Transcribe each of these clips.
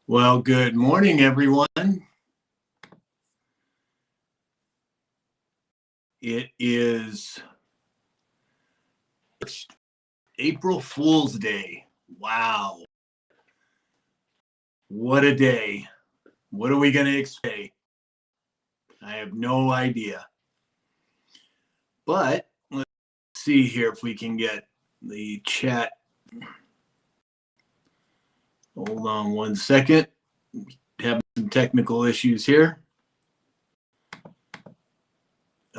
Well, good morning, everyone. It is April Fool's Day. Wow. What a day. What are we going to expect? I have no idea. But let's see here if we can get the chat. Hold on one second. Having some technical issues here.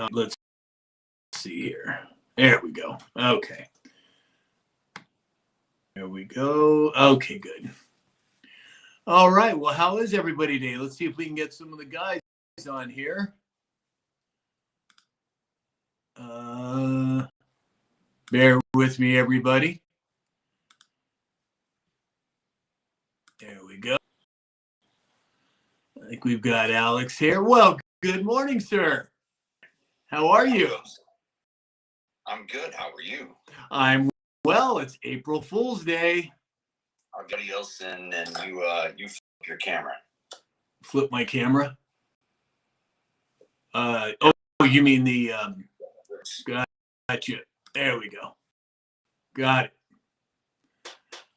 Let's see here. There we go. Okay. There we go. Okay, good. All right. Well, how is everybody today? Let's see if we can get some of the guys on here. Bear with me, everybody. There we go. I think we've got Alex here. Well, good morning, sir. How are you? I'm good. How are you? I'm well. It's April Fool's Day. Everybody else in, and you flip your camera. Flip my camera? Oh, you mean the gotcha. There we go. Got it.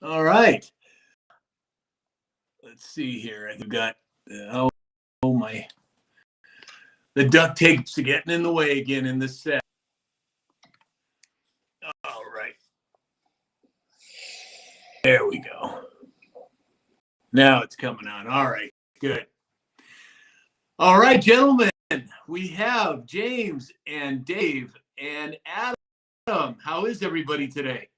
All right. Let's see here. I've got my the duct tape's getting in the way again in this set. All right. There we go. Now it's coming on. All right. Good. All right, gentlemen. We have James and Dave and Adam. How is everybody today?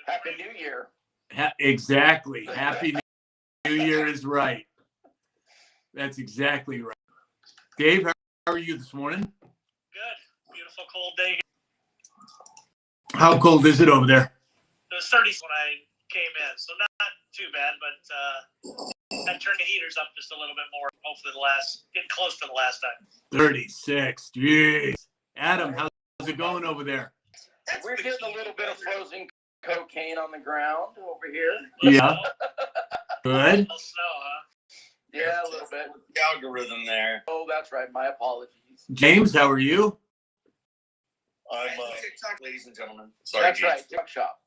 Happy New Year. Exactly. Happy New Year is right. That's exactly right. Dave, how are you this morning? Good. Beautiful cold day here. How cold is it over there? It was 30s when I came in, so not too bad, but I turned the heaters up just a little bit more. Hopefully get close to the last time. 36. Jeez. Adam, how's it going over there? We're getting a little bit of frozen cocaine on the ground over here. Yeah. Good. A little snow, huh? Yeah, a little bit. The algorithm there. Oh, that's right. My apologies. James, how are you? I'm TikTok, ladies and gentlemen. Sorry, That's James. right. Duck shop.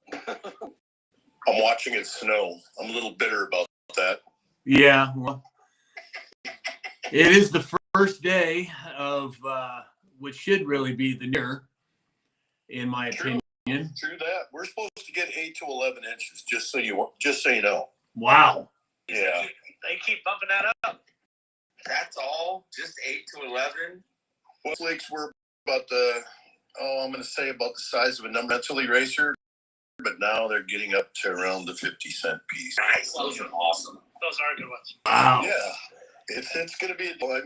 I'm watching it snow. I'm a little bitter about that. Yeah. Well, it is the first day of what should really be the year, in my opinion. True that. We're supposed to get 8 to 11 inches. Just so you know. Wow. Yeah. They keep bumping that up. That's all? Just 8 to 11? Well, flakes were about I'm going to say about the size of a number eraser, but now they're getting up to around the 50-cent piece. Nice. Those are awesome. Those are good ones. Wow. Yeah. It's going to be, I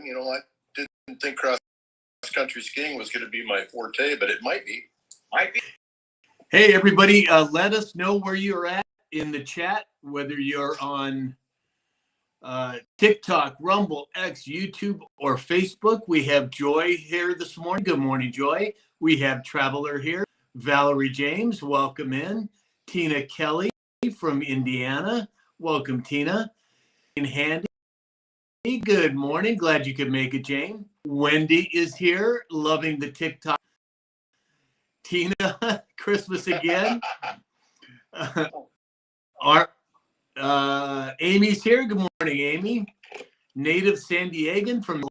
didn't think cross-country skiing was going to be my forte, but it might be. Hey, everybody, let us know where you're at in the chat, whether you're on TikTok, Rumble, X, YouTube, or Facebook. We have Joy here this morning. Good morning, Joy. We have Traveler here. Valerie James, welcome in. Tina Kelly from Indiana. Welcome, Tina. And Handy, good morning. Glad you could make it, Jane. Wendy is here, loving the TikTok. Tina, Christmas again. Amy's here. Good morning, Amy. Native San Diegan from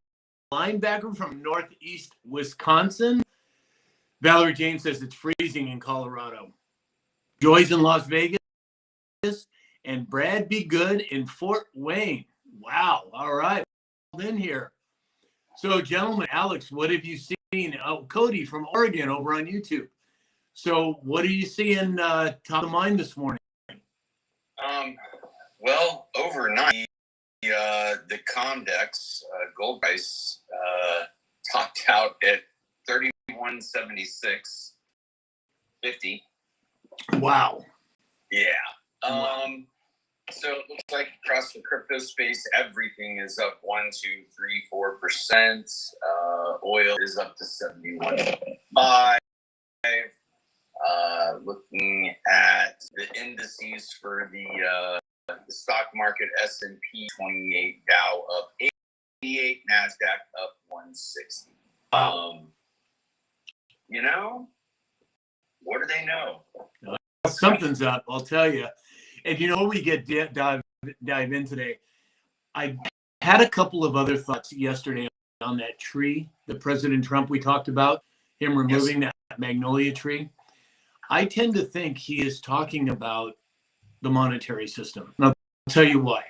linebacker from Northeast Wisconsin. Valerie James says it's freezing in Colorado. Joy's in Las Vegas. And Brad Be Good in Fort Wayne. Wow. All right. In here. So, gentlemen, Alex, what have you seen? Oh, Cody from Oregon over on YouTube. So, what are you seeing top of mind this morning? Well, overnight, the Comdex gold price topped out at 31.76.50. Wow. Yeah. So it looks like across the crypto space, everything is up 1, 2, 3, 4%. Oil is up to 71.5. Looking at the indices for the stock market, S&P 28, Dow up 88, NASDAQ up 160. You know, what do they know? Something's up, I'll tell you. And you know, we get dive in today. I had a couple of other thoughts yesterday on that tree, the President Trump we talked about, him removing that magnolia tree. I tend to think he is talking about the monetary system. And I'll tell you why.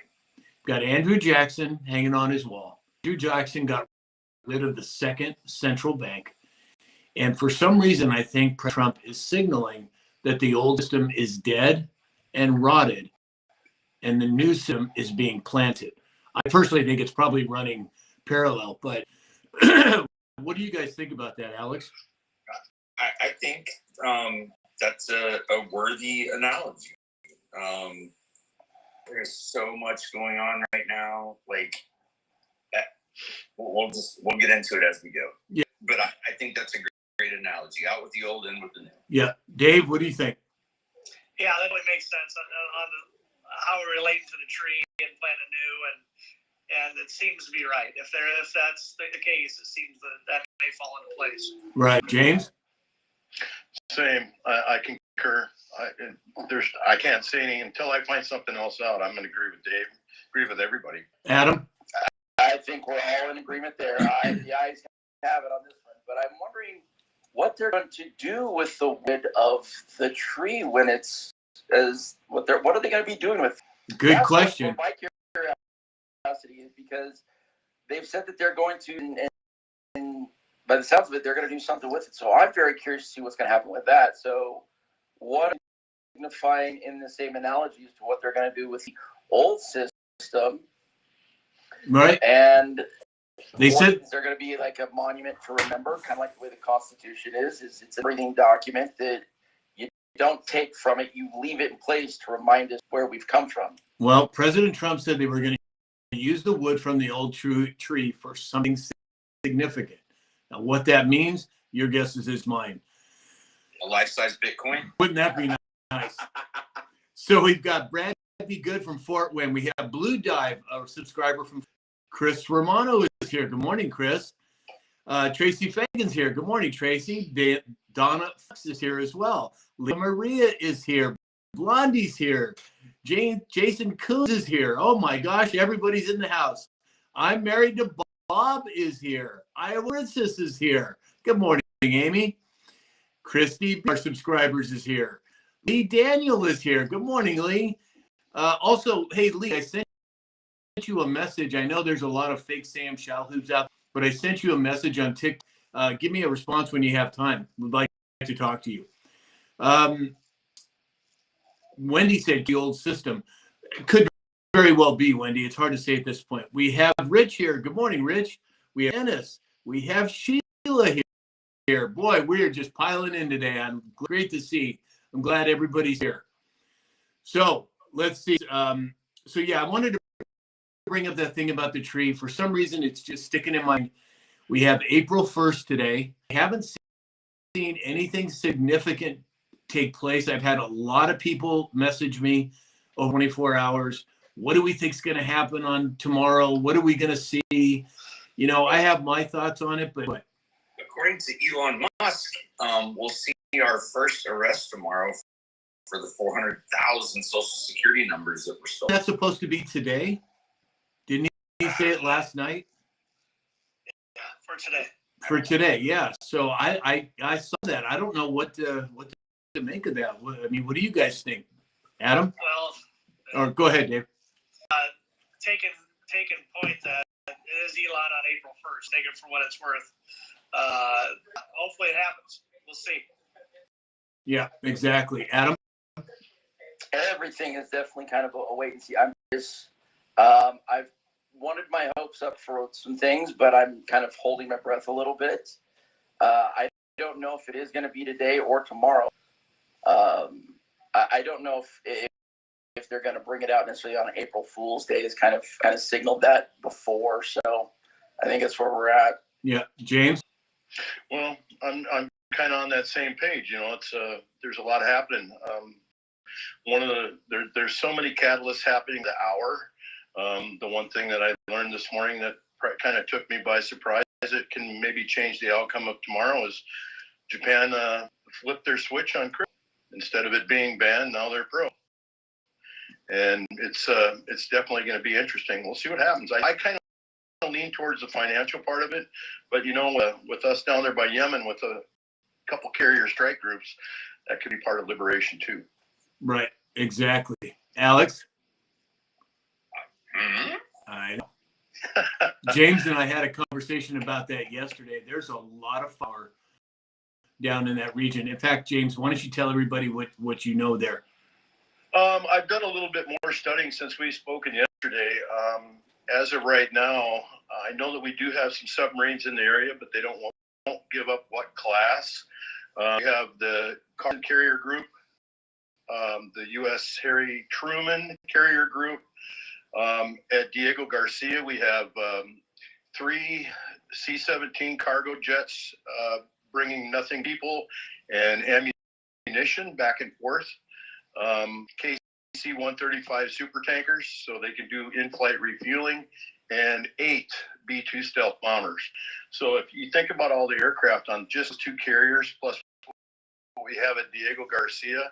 Got Andrew Jackson hanging on his wall. Andrew Jackson got rid of the second central bank. And for some reason, I think Trump is signaling that the old system is dead and rotted, and the new system is being planted. I personally think it's probably running parallel, but what do you guys think about that, Alex? I think that's a worthy analogy. There's so much going on right now. Like, we'll get into it as we go. Yeah. But I think that's a great analogy. Out with the old, in with the new. Yeah. Dave, what do you think? Yeah, that would make sense on how it relates to the tree and planting new, and it seems to be right. If that's the case, it seems that may fall into place. Right, James. Same. I concur. I can't say anything until I find something else out. I'm going to agree with Dave. Agree with everybody. Adam. I think we're all in agreement there. The eyes have it on this one, but I'm wondering what they're going to do with the wood of the tree when it's what are they going to be doing with it? Good question. My curiosity is because they've said that they're going to, and by the sounds of it, they're going to do something with it. So I'm very curious to see what's going to happen with that. So what I'm signifying in the same analogy as to what they're going to do with the old system. Right. And they said they're going to be like a monument to remember, kind of like the way the Constitution is it's a breathing document that you don't take from it, you leave it in place to remind us where we've come from. Well, President Trump said they were going to use the wood from the old tree for something significant. Now, what that means, your guess is mine. A life-size Bitcoin? Wouldn't that be nice? So we've got Brad Be Good from Fort Wayne. We have Blue Dive, a subscriber from Chris Romano is here. Good morning, Chris. Tracy Fagan's here. Good morning, Tracy. Donna Fox is here as well. Leah Maria is here. Blondie's here. Jason Coons is here. Oh my gosh, everybody's in the house. I'm married to Bob is here. Iowa Princess is here. Good morning, Amy. Christy, our subscribers, is here. Lee Daniel is here. Good morning, Lee. Also, hey, Lee, I sent you a message. I know there's a lot of fake Sam Shalhoops out, but I sent you a message on TikTok. Give me a response when you have time. We'd like to talk to you. Wendy said the old system. Could very well be, Wendy. It's hard to say at this point. We have Rich here. Good morning, Rich. We have Dennis. We have Sheila here. Boy, we're just piling in today. I'm great to see. I'm glad everybody's here. So let's see. So yeah, I wanted to bring up that thing about the tree. For some reason, it's just sticking in my mind. We have April 1st today. I haven't seen anything significant take place. I've had a lot of people message me over 24 hours. What do we think is going to happen on tomorrow? What are we going to see? You know, I have my thoughts on it, but according to Elon Musk, we'll see our first arrest tomorrow for the 400,000 Social Security numbers that were stolen. That's supposed to be today. Didn't he say it last night? Yeah, for today. For today, yeah. So I saw that. I don't know what to make of that. I mean, what do you guys think, Adam? Well, Or go ahead, Dave. Taking point that it is Elon on April 1st. Take it for what it's worth. Hopefully it happens. We'll see. Yeah, exactly. Adam? Everything is definitely kind of a wait and see. I'm just, I've wanted my hopes up for some things, but I'm kind of holding my breath a little bit. I don't know if it is going to be today or tomorrow. I don't know if they're going to bring it out necessarily on April Fool's Day. It's kind of signaled that before, so I think that's where we're at. Yeah, James? Well, I'm kind of on that same page. You know, it's there's a lot happening. There's so many catalysts happening the hour. The one thing that I learned this morning that kind of took me by surprise, it can maybe change the outcome of tomorrow, is Japan flipped their switch on crypto. Instead of it being banned, now they're pro. And it's definitely going to be interesting. We'll see what happens. I kind of lean towards the financial part of it, but you know, with us down there by Yemen with a couple carrier strike groups, that could be part of liberation too. Right. Exactly. Alex? Mhm. I know. James and I had a conversation about that yesterday. There's a lot of fire down in that region. In fact, James, why don't you tell everybody what you know there? I've done a little bit more studying since we've spoken yesterday. As of right now, I know that we do have some submarines in the area, but they won't give up what class. We have the Carson Carrier Group, the U.S. Harry Truman Carrier Group. At Diego Garcia, we have 3 C-17 cargo jets bringing nothing people and ammunition back and forth. KC-135 super tankers, so they can do in-flight refueling, and 8 B-2 stealth bombers. So if you think about all the aircraft on just 2 carriers plus what we have at Diego Garcia,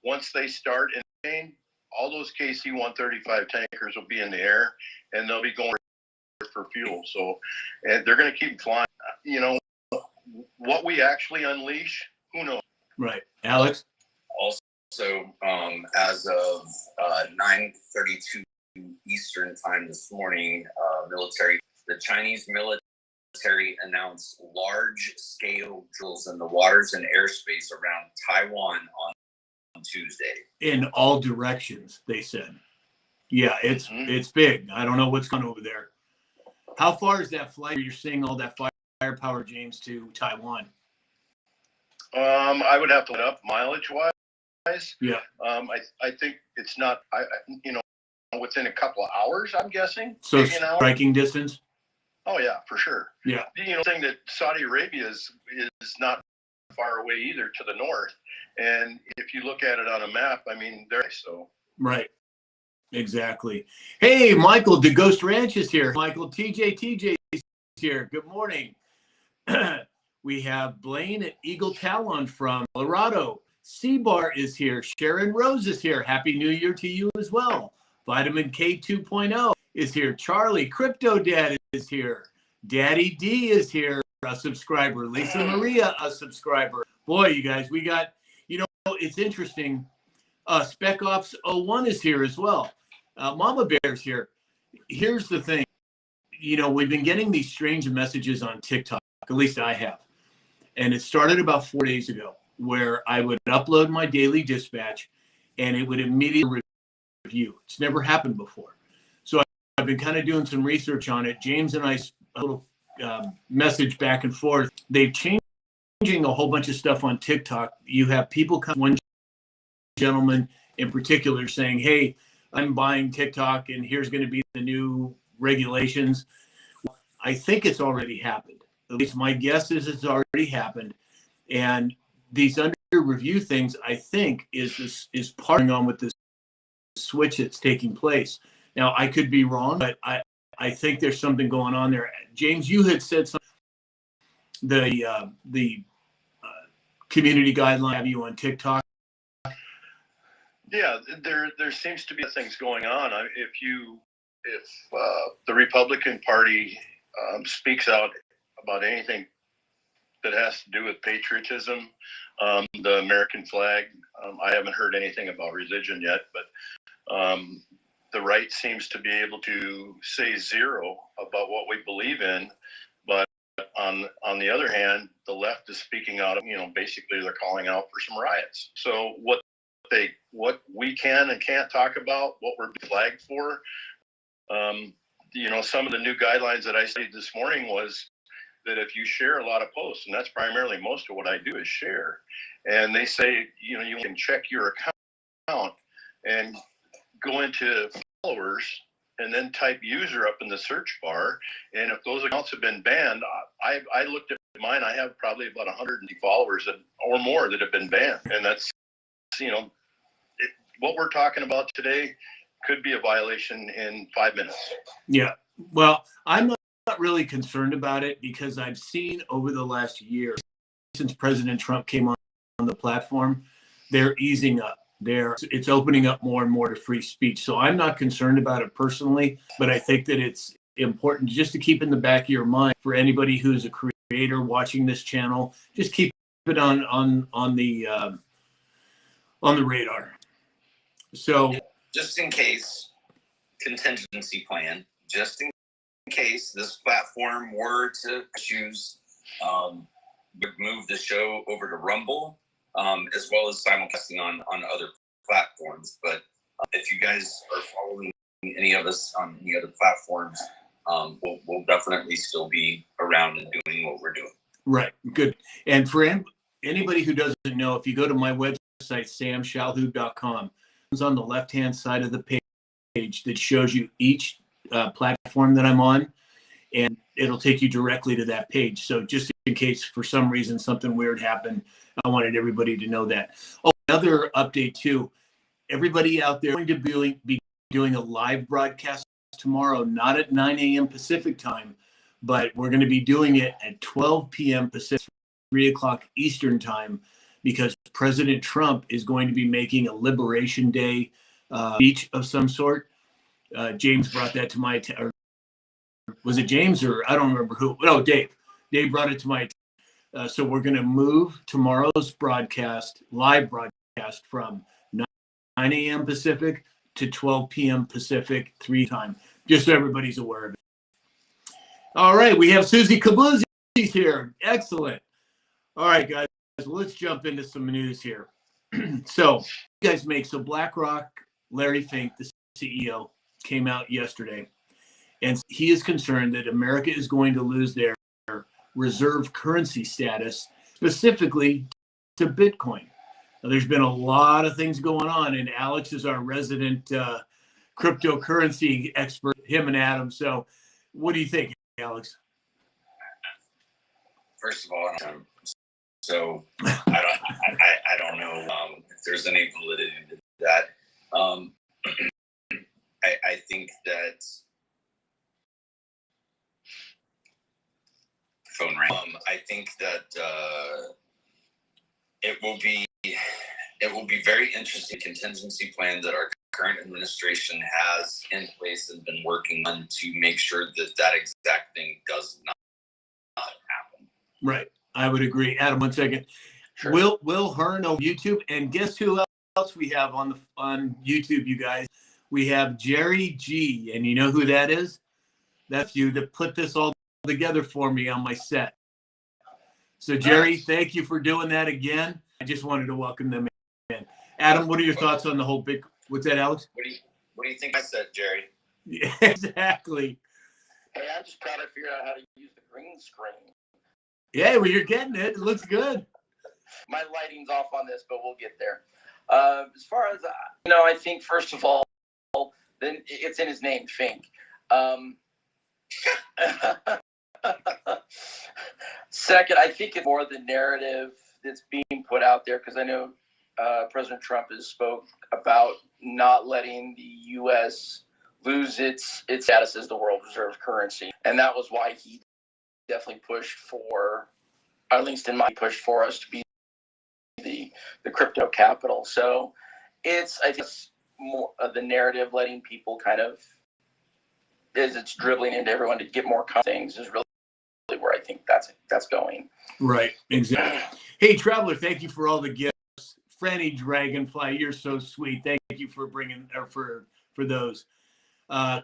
once they start in, all those KC-135 tankers will be in the air, and they'll be going for fuel. So, and they're going to keep flying. You know, what we actually unleash, who knows? Right. Alex? Also, as of 9:32 Eastern time this morning, the Chinese military announced large-scale drills in the waters and airspace around Taiwan on Tuesday. In all directions, they said. Yeah, it's big. I don't know what's going on over there. How far is that flight where you're seeing all that firepower, James, to Taiwan? I would have to look up mileage-wise. Yeah. I think it's not, within a couple of hours, I'm guessing. So maybe an hour. striking distance? Oh, yeah, for sure. Yeah. You know, the thing that Saudi Arabia is not far away either to the north. And if you look at it on a map, I mean, they're so. Right. Exactly. Hey, Michael, the Ghost Ranch is here. Michael, TJ is here. Good morning. We have Blaine at Eagle Talon from Colorado. C-Bar is here. Sharon Rose is here. Happy New Year to you as well. Vitamin K 2.0 is here. Charlie, Crypto Dad is here. Daddy D is here, a subscriber. Lisa Maria, a subscriber. Boy, you guys, we got, it's interesting. Spec Ops 01 is here as well. Mama Bear's here. Here's the thing. We've been getting these strange messages on TikTok, at least I have. And it started about 4 days ago, where I would upload my daily dispatch and it would immediately review. It's never happened before. So I've been kind of doing some research on it. James and I, a little message back and forth. They've changing a whole bunch of stuff on TikTok. You have people come, one gentleman in particular saying, hey, I'm buying TikTok and here's going to be the new regulations. I think it's already happened. At least my guess is it's already happened. And these under review things, I think, is partnering on with this switch that's taking place. Now, I could be wrong, but I think there's something going on there. James, you had said something, the community guideline have you on TikTok. Yeah, there seems to be things going on. If the Republican Party speaks out about anything that has to do with patriotism, the American flag, I haven't heard anything about religion yet, but the right seems to be able to say zero about what we believe in. But on the other hand, the left is speaking out, basically they're calling out for some riots. So what we can and can't talk about, what we're flagged for. Some of the new guidelines that I studied this morning was that if you share a lot of posts, and that's primarily most of what I do is share, and they say, you can check your account and go into followers and then type user up in the search bar. And if those accounts have been banned, I looked at mine, I have probably about 100 followers or more that have been banned. And that's, what we're talking about today could be a violation in 5 minutes. Yeah. Well, I'm not really concerned about it because I've seen over the last year, since President Trump came on the platform, they're easing up. It's opening up more and more to free speech. So I'm not concerned about it personally, but I think that it's important just to keep in the back of your mind for anybody who's a creator watching this channel. Just keep it on the radar. So just in case, contingency plan, just in case this platform were to choose, would move the show over to Rumble, as well as simulcasting on other platforms. But if you guys are following any of us on any other platforms, we'll definitely still be around and doing what we're doing. Right. Good. And for anybody who doesn't know, if you go to my website, samshalhoub.com, it's on the left-hand side of the page that shows you each platform that I'm on, and it'll take you directly to that page. So just in case for some reason something weird happened, I wanted everybody to know that. Oh, another update too. Everybody out there going to be doing a live broadcast tomorrow, not at 9 a.m. Pacific time, but we're going to be doing it at 12 p.m. Pacific, 3 o'clock Eastern time, because President Trump is going to be making a Liberation Day speech of some sort. James brought that to my attention. Was it James or I don't remember who? No, Dave. Dave brought it to my attention. So we're going to move tomorrow's live broadcast from 9 a.m. Pacific to 12 p.m. Pacific, 3 time, just so everybody's aware of it. All right, we have Susie Cabluzzi here. Excellent. All right, guys, let's jump into some news here. So BlackRock, Larry Fink, the CEO, came out yesterday, and he is concerned that America is going to lose their reserve currency status, specifically to Bitcoin. Now, there's been a lot of things going on, and Alex is our resident cryptocurrency expert, him and Adam. So what do you think, Alex? First of all, so I don't know if there's any validity to that. I think that phone rang. I think that it will be very interesting contingency plan that our current administration has in place and been working on to make sure that exact thing does not happen. Right. I would agree. Adam, 1 second. Sure. Will Hearn on YouTube, and guess who else we have on YouTube, you guys? We have Jerry G, and you know who that is? That's you that put this all together for me on my set. So Jerry, thank you for doing that again. I just wanted to welcome them in. Adam, what are your thoughts on the whole big? What's that, Alex? What do you think I said, Jerry? Yeah, exactly. Hey, I just gotta figure out how to use the green screen. Yeah, well, you're getting it. It looks good. My lighting's off on this, but we'll get there. As far as I think first of all, then it's in his name, Fink. Second, I think it's more the narrative that's being put out there, because I know President Trump has spoke about not letting the U.S. lose its status as the world reserve currency, and that was why he definitely pushed for, at least in my pushed for us to be the crypto capital. So I think it's more of the narrative, letting people kind of, as it's dribbling into everyone to get more things, is really where I think that's going. Right, exactly. Hey, Traveler, thank you for all the gifts. Franny Dragonfly, you're so sweet. Thank you for bringing, or for those.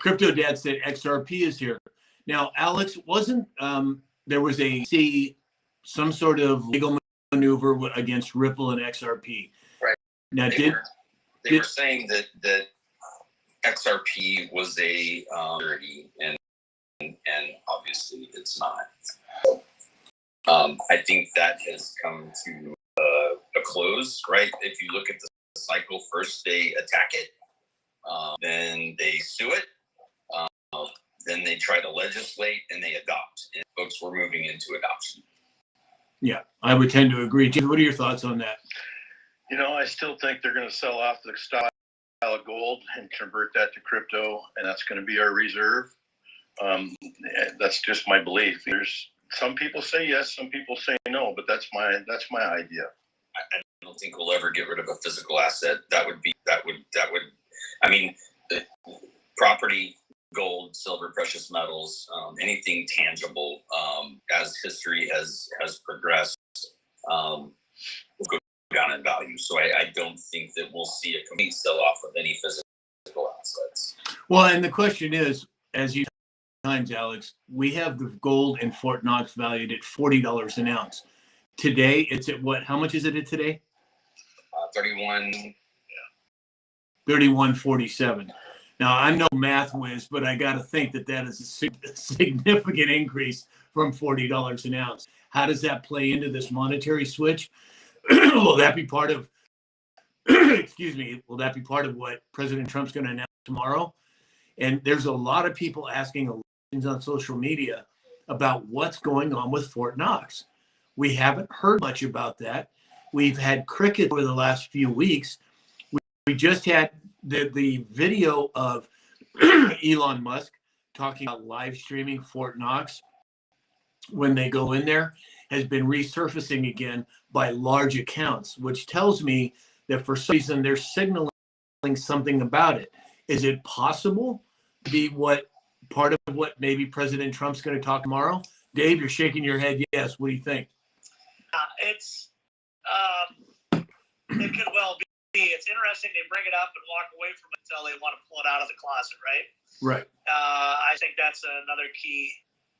Crypto Dad said XRP is here. Now, Alex, wasn't there was some sort of legal maneuver against Ripple and XRP? Right. Now, they were saying that XRP was a security, and obviously it's not. I think that has come to a close, right? If you look at the cycle, first they attack it, then they sue it, then they try to legislate, and they adopt. And folks, we're moving into adoption. Yeah, I would tend to agree. Jim, what are your thoughts on that? You know, I still think they're going to sell off the style of gold and convert that to crypto, and that's going to be our reserve. That's just my belief. There's some people say yes, some people say no, but that's my idea. I don't think we'll ever get rid of a physical asset. That would. I mean, the property, gold, silver, precious metals, anything tangible. As history has progressed, will go down in value. So I don't think that we'll see a complete sell-off of any physical assets. Well, and the question is, as you times, Alex, we have the gold in Fort Knox valued at $40 an ounce. Today, it's at what? How much is it at today? 31. 31.47. Now, I'm no math whiz, but I got to think that is a significant increase from $40 an ounce. How does that play into this monetary switch? Will that be part of, excuse me, will that be part of what President Trump's going to announce tomorrow? And there's a lot of people asking on social media about what's going on with Fort Knox. We haven't heard much about that. We've had cricket over the last few weeks. We just had the video of Elon Musk talking about live streaming Fort Knox when they go in there has been resurfacing again by large accounts, which tells me that for some reason they're signaling something about it. Is it possible to be part of what maybe President Trump's going to talk tomorrow? Dave, you're shaking your head. Yes. What do you think? It could well be. It's interesting they bring it up and walk away from it until they want to pull it out of the closet, right? Right. I think that's another key,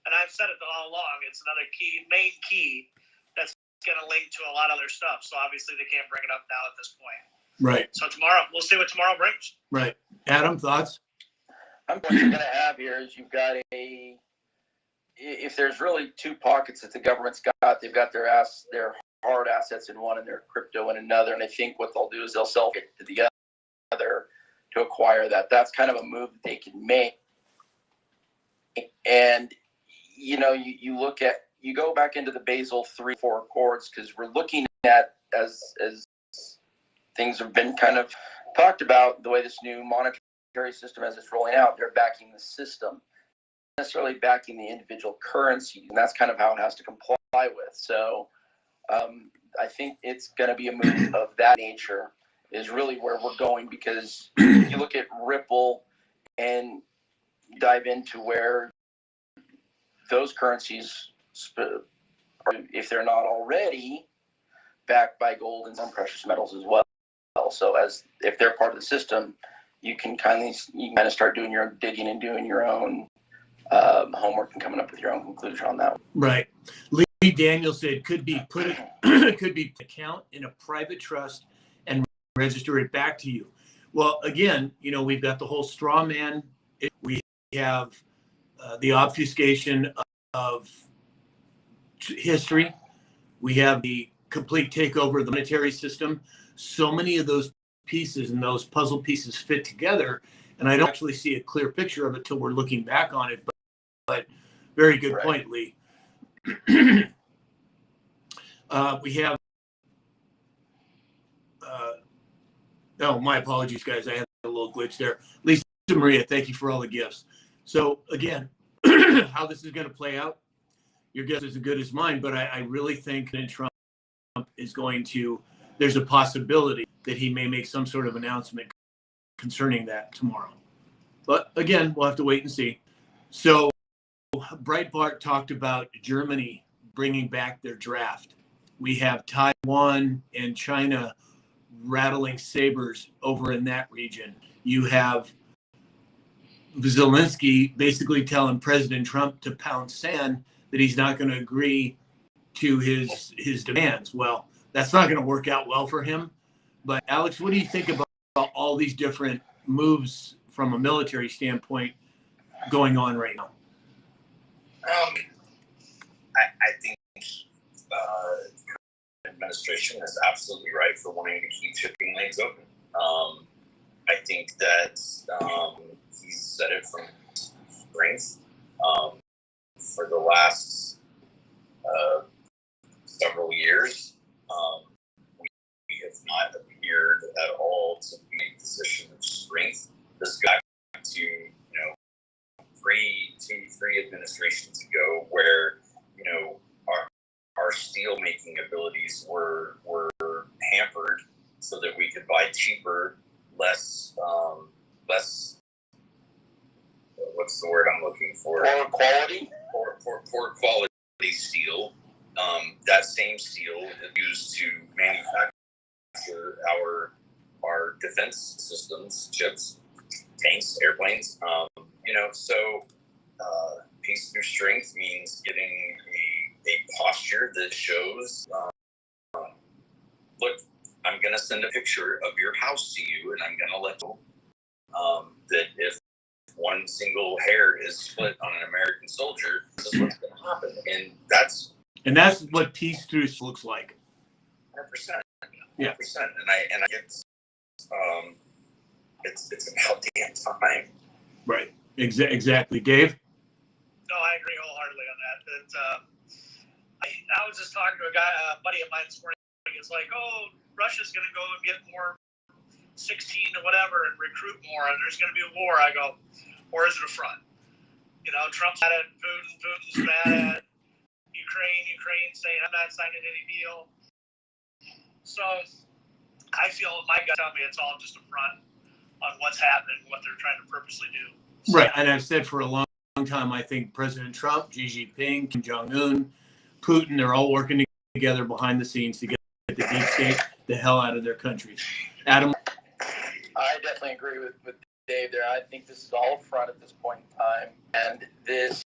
and I've said it all along. It's another main key that's going to link to a lot of other stuff. So obviously they can't bring it up now at this point. Right. So tomorrow, we'll see what tomorrow brings. Right. Adam, thoughts? What you're going to have here is you've got if there's really two pockets that the government's got, they've got their hard assets in one and their crypto in another. And I think what they'll do is they'll sell it to the other to acquire that. That's kind of a move that they can make. And, you know, you go back into the Basel 3-4 Accords, because we're looking at, as things have been kind of talked about, the way this new monetary system as it's rolling out, they're backing the system, not necessarily backing the individual currency. And that's kind of how it has to comply with. So I think it's going to be a move of that nature is really where we're going, because you look at Ripple and dive into where those currencies, if they're not already backed by gold and some precious metals as well. So if they're part of the system, you can kind of start doing your own digging and doing your own homework and coming up with your own conclusion on that. Right. Lee Daniel said could be account in a private trust and register it back to you. Well, again, you know, we've got the whole straw man. We have the obfuscation of history. We have the complete takeover of the monetary system. So many of those pieces and those puzzle pieces fit together, and I don't actually see a clear picture of it till we're looking back on it. But very good point, Lee. We have. Oh, my apologies, guys. I had a little glitch there. Lisa Maria, thank you for all the gifts. So again, how this is going to play out, your guess is as good as mine. But I really think that Trump is going to. There's a possibility that he may make some sort of announcement concerning that tomorrow. But again, we'll have to wait and see. So Breitbart talked about Germany bringing back their draft. We have Taiwan and China rattling sabers over in that region. You have Zelensky basically telling President Trump to pound sand that he's not going to agree to his demands. Well, that's not going to work out well for him. But Alex, what do you think about all these different moves from a military standpoint going on right now? I think the administration is absolutely right for wanting to keep shipping lanes open. I think that he's said it from strength. For the last several years. We have not appeared at all to be in a position of strength. This got to, three administrations ago, where our steel making abilities were hampered, so that we could buy cheaper, less what's the word I'm looking for? Poor quality. Poor quality steel. That same steel is used to manufacture our defense systems, ships, tanks, airplanes. So peace through strength means getting a posture that shows, look, I'm going to send a picture of your house to you, and I'm going to let you that if one single hair is split on an American soldier, this is what's going to happen. And that's what peace through looks like. 100%. Yeah. 100%. And I it's about damn time. Right. Exactly. Dave? No, I agree wholeheartedly on that. I was just talking to a buddy of mine this morning. It's like, oh, Russia's going to go and get more 16 or whatever and recruit more, and there's going to be a war. I go, or is it a front? Trump's mad at Putin, Putin's mad at Ukraine saying, I'm not signing any deal. So I feel my gut tell me it's all just a front on what's happening, what they're trying to purposely do. So, Right. And I've said for a long time, I think President Trump, Xi Jinping, Kim Jong-un, Putin, they're all working together behind the scenes to get the deep state the hell out of their countries. Adam? I definitely agree with Dave there. I think this is all front at this point in time, and this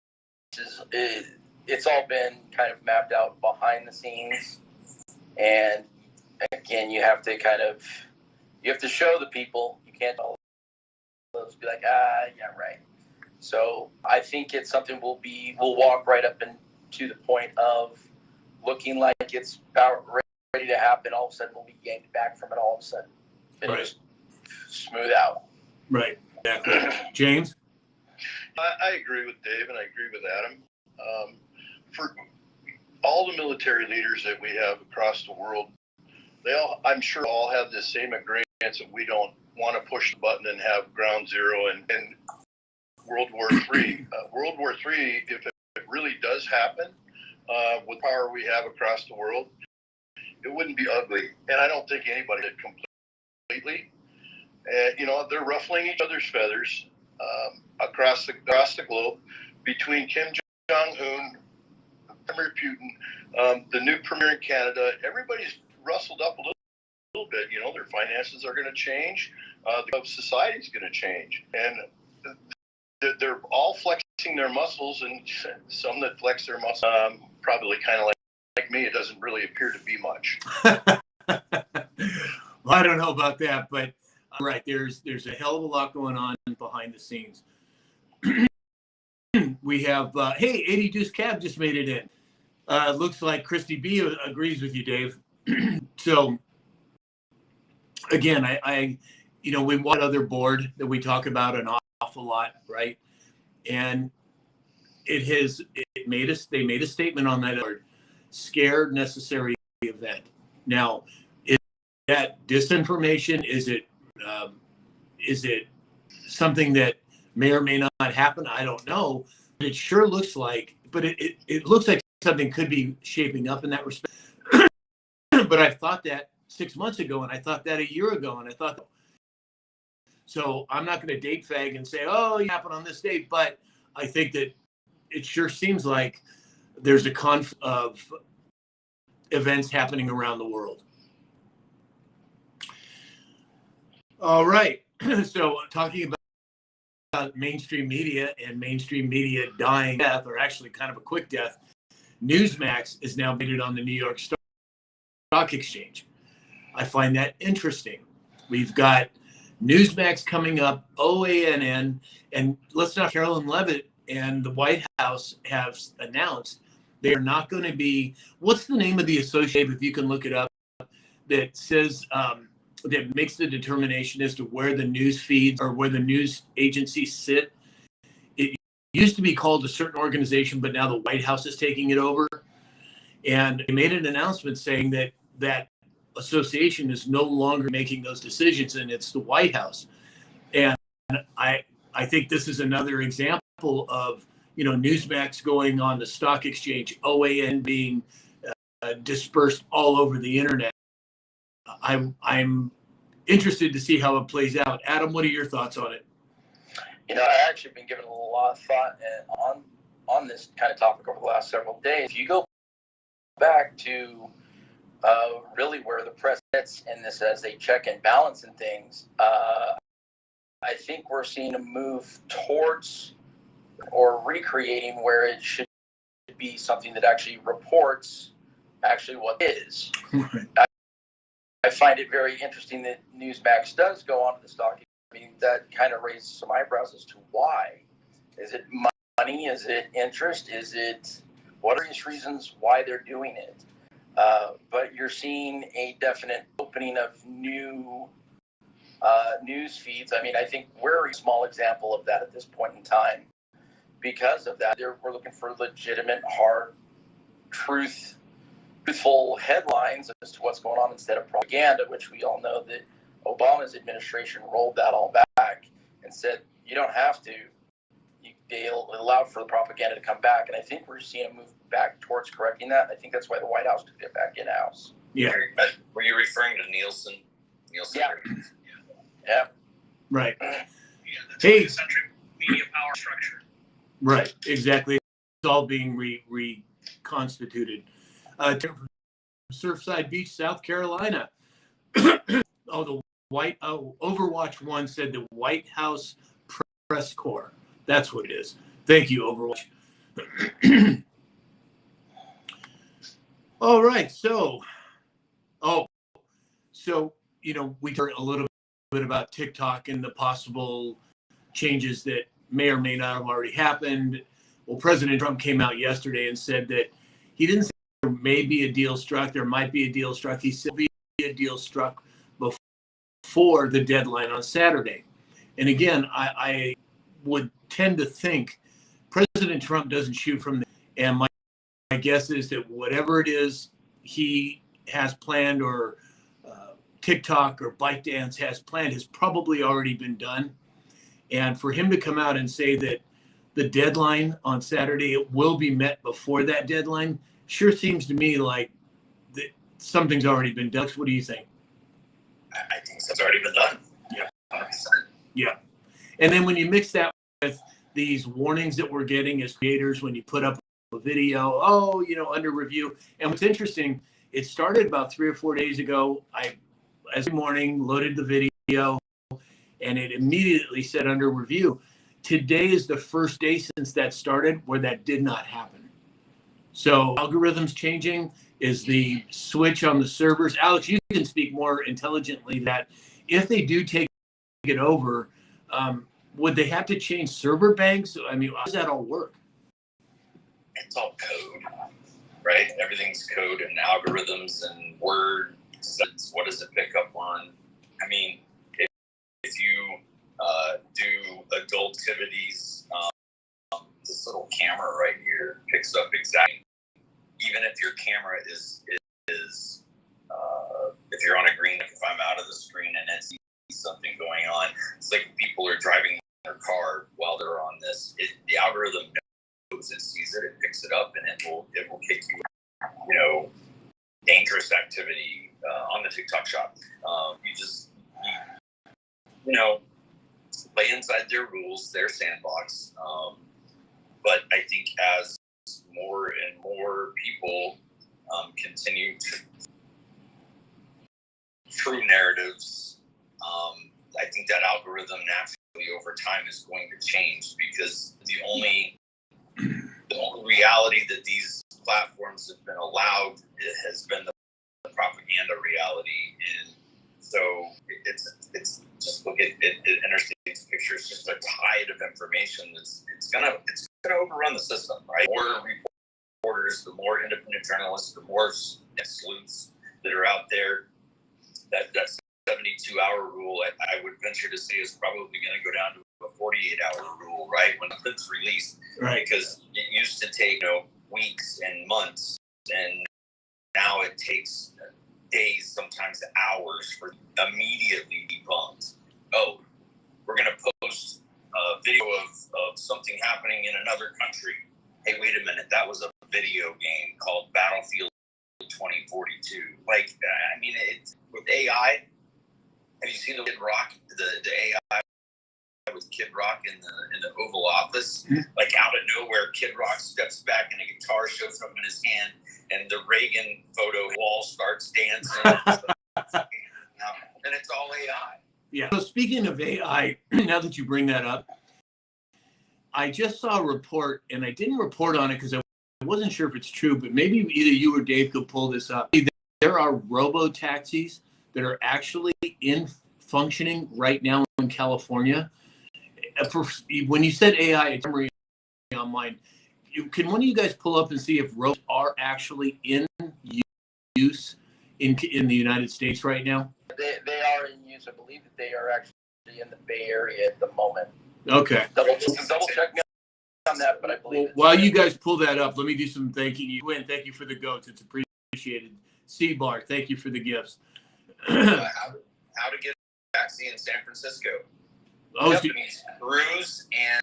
it's all been kind of mapped out behind the scenes. And again, you have to show the people. You can't just be like, yeah, right. So I think it's something we'll walk right up into the point of looking like it's about ready to happen. All of a sudden, we'll be yanked back from it. All of a sudden, and Right. just smooth out. Right. Exactly. James? I agree with Dave and I agree with Adam. For all the military leaders that we have across the world, I'm sure all have the same agreements that we don't want to push the button and have ground zero and World War III. World War III, if it really does happen, with power we have across the world, it wouldn't be ugly. And I don't think anybody did completely. They're ruffling each other's feathers across the globe between Kim Jong-un, Premier Putin, the new premier in Canada. Everybody's rustled up a little bit. Their finances are going to change. The society is going to change, and they're all flexing their muscles. And some that flex their muscles, probably kind of like me, it doesn't really appear to be much. Well, I don't know about that, but right, there's a hell of a lot going on behind the scenes. We have, hey, 80 Deuce Cab just made it in. Looks like Christy B agrees with you, Dave. So, again, we want other board that we talk about an awful lot, right? And they made a statement on that board, scared necessary event. Now, is that disinformation? Is it something that may or may not happen? I don't know. It sure looks like, but it looks like something could be shaping up in that respect. But I thought that 6 months ago, and I thought that a year ago, and I thought, so I'm not going to date fag and say, oh, it happened on this date, but I think that it sure seems like there's a conflict of events happening around the world. All right. So talking about mainstream media and mainstream media dying death, or actually kind of a quick death, Newsmax is now rated on the New York Stock Exchange. I find that interesting. We've got Newsmax coming up, OANN, and let's not, Carolyn Levitt and the White House have announced they are not going to be, what's the name of the association, if you can look it up, that says, that makes the determination as to where the news feeds or where the news agencies sit. It used to be called a certain organization, but now the White House is taking it over. And they made an announcement saying that that association is no longer making those decisions, and it's the White House. And I think this is another example of, Newsmax going on the stock exchange, OAN being dispersed all over the internet. I'm interested to see how it plays out. Adam, what are your thoughts on it? I actually been giving a lot of thought on this kind of topic over the last several days. If you go back to really where the press sits in this as they check and balance and things, I think we're seeing a move towards or recreating where it should be something that actually reports actually what is. I find it very interesting that Newsmax does go onto the stock. I mean, that kind of raises some eyebrows as to why. Is it money? Is it interest? Is it what are these reasons why they're doing it? But you're seeing a definite opening of new news feeds. I mean, I think we're a small example of that at this point in time. Because of that, we're looking for legitimate, hard, truthful headlines as to what's going on instead of propaganda, which we all know that Obama's administration rolled that all back and said, you don't have to. They allowed for the propaganda to come back. And I think we're seeing a move back towards correcting that. I think that's why the White House took it back in-house. Yeah. Were you referring to Nielsen? Yeah. Yeah. Right. Yeah, the Hey. 20th century media power structure. Right. Exactly. It's all being reconstituted. From Surfside Beach, South Carolina. Overwatch 1 said the White House press corps. That's what it is. Thank you, Overwatch. All right. So we heard a little bit about TikTok and the possible changes that may or may not have already happened. Well, President Trump came out yesterday and said that he didn't say there may be a deal struck. There might be a deal struck. He said there will be a deal struck before the deadline on Saturday. And again, I would tend to think President Trump doesn't shoot from the, and my guess is that whatever it is he has planned or TikTok or ByteDance has planned has probably already been done. And for him to come out and say that the deadline on Saturday will be met before that deadline sure seems to me like that something's already been done. What do you think? I think it's already been done. Yeah. 100%. Yeah. And then when you mix that with these warnings that we're getting as creators, when you put up a video, under review. And what's interesting, it started about 3 or 4 days ago. Every morning, loaded the video, and it immediately said under review. Today is the first day since that started where that did not happen. So algorithms changing is the switch on the servers. Alex, you can speak more intelligently that if they do take it over, would they have to change server banks? I mean, how does that all work? It's all code, right? Everything's code and algorithms and words. What does it pick up on? I mean, if you do adult activities, this little camera right here picks up exactly. Even if your camera is if you're on a green, if I'm out of the screen and it sees something going on, it's like people are driving their car while they're on this. The algorithm knows it, sees it, it picks it up, and it will kick you, dangerous activity on the TikTok shop. Play inside their rules, their sandbox. But I think as more and more people continue to true narratives, I think that algorithm naturally over time is going to change, because the only reality that these platforms have been allowed has been the propaganda reality. And so it's just look at Interstate's pictures, just a tide of information it's gonna overrun the system, right? The more reporters, the more independent journalists, the more sleuths that are out there. That 72-hour rule, I would venture to say, is probably going to go down to a 48-hour rule, right? When it's released, Right. Because it used to take weeks and months and Now it takes days, sometimes hours, for immediately debunked. Oh, we're going to post a video of something happening in another country. Hey, wait a minute. That was a video game called Battlefield 2042. Like, I mean, it's with AI. Have you seen the Kid Rock, the AI with Kid Rock in the Oval Office? Like, out of nowhere, Kid Rock steps back and a guitar shows up in his hand, and the Reagan photo wall starts dancing. And it's all AI. Yeah. So speaking of AI, now that you bring that up, I just saw a report, and I didn't report on it because I wasn't sure if it's true, but maybe either you or Dave could pull this up. There are robo-taxis that are actually functioning right now in California. When you said AI, it's memory on mine. Can one of you guys pull up and see if robots are actually in use in the United States right now? They are in use. I believe that they are actually in the Bay Area at the moment. Okay. Double check me on that, but I believe. Well, while you guys pull that up, let me do some thanking you. Win, thank you for the goats. It's appreciated. C-Bar, thank you for the gifts. How to get a taxi in San Francisco. Companies Cruise and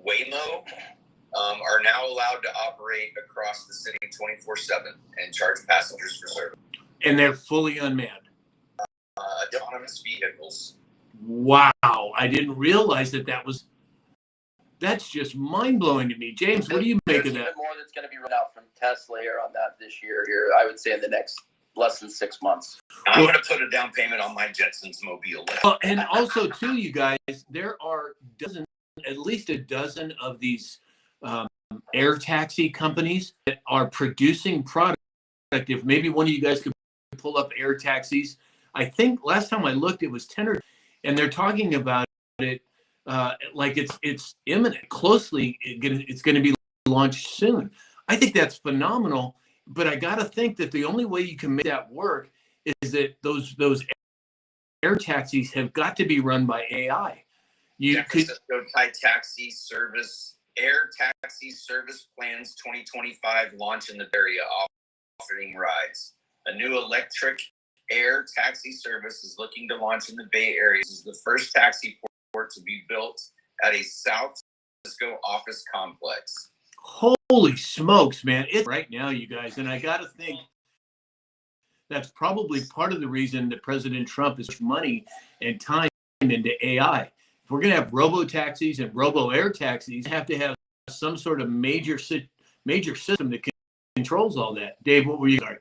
Waymo are now allowed to operate across the city 24/7 and charge passengers for service. And they're fully unmanned. Autonomous vehicles. Wow, I didn't realize that's just mind-blowing to me. James, what do you make of that? There's even more that's going to be run out from Tesla here on that this year. I would say in the next less than 6 months. I'm going to put a down payment on my Jetsons mobile. And also, too, you guys, there are at least a dozen of these air taxi companies that are producing product. If maybe one of you guys could pull up air taxis. I think last time I looked, it was 10 and they're talking about it like it's imminent. It's going to be launched soon. I think that's phenomenal. But I got to think that the only way you can make that work is that those air taxis have got to be run by AI. San Francisco Taxi Service Air Taxi Service Plans 2025 launch in the area, offering rides. A new electric air taxi service is looking to launch in the Bay Area. This is the first taxi port to be built at a South Francisco office complex. Holy smokes, man. It's right now, you guys. And I got to think that's probably part of the reason that President Trump is money and time into AI. If we're going to have robo-taxis and robo-air taxis, have to have some sort of major system that controls all that. Dave, what were you saying?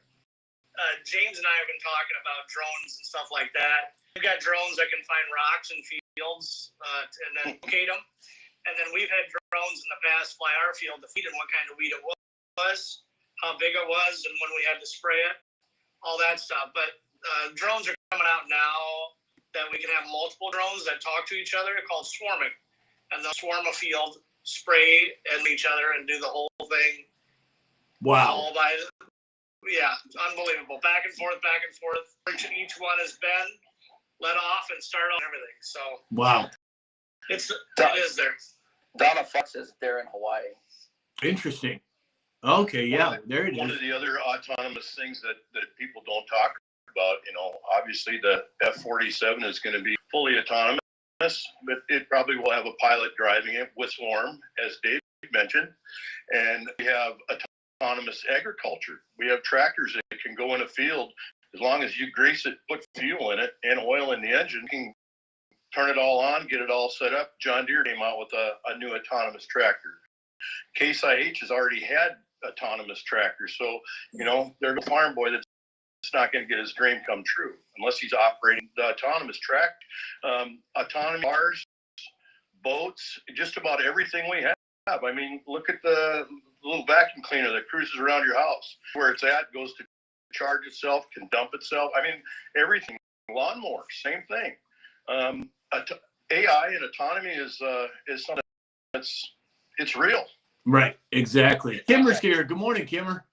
James and I have been talking about drones and stuff like that. We've got drones that can find rocks in fields and then locate them. And then we've had drones in the past fly our field to feed them what kind of weed it was, how big it was, and when we had to spray it, all that stuff. But drones are coming out now that we can have multiple drones that talk to each other, called swarming. And they'll swarm a field, spray at each other, and do the whole thing. Wow. Yeah, unbelievable. Back and forth. Each one has been let off and start on everything. So wow. It is there. Donna Fox is there in Hawaii. Interesting. Okay, yeah, there it One is. of the other autonomous things that people don't talk about, obviously the F-47 is going to be fully autonomous, but it probably will have a pilot driving it with Swarm, as Dave mentioned. And we have autonomous agriculture. We have tractors that can go in a field as long as you grease it, put fuel in it, and oil in the engine. You can turn it all on, get it all set up. John Deere came out with a new autonomous tractor. Case IH has already had autonomous tractors. So, there's a farm boy that's not going to get his dream come true unless he's operating the autonomous track. Autonomous cars, boats, just about everything we have. I mean, look at the little vacuum cleaner that cruises around your house. Where it's at, goes to charge itself, can dump itself. I mean, everything. Lawnmower, same thing. AI and autonomy is something it's real. Right, exactly. Kimmer's here. Good morning, Kimmer.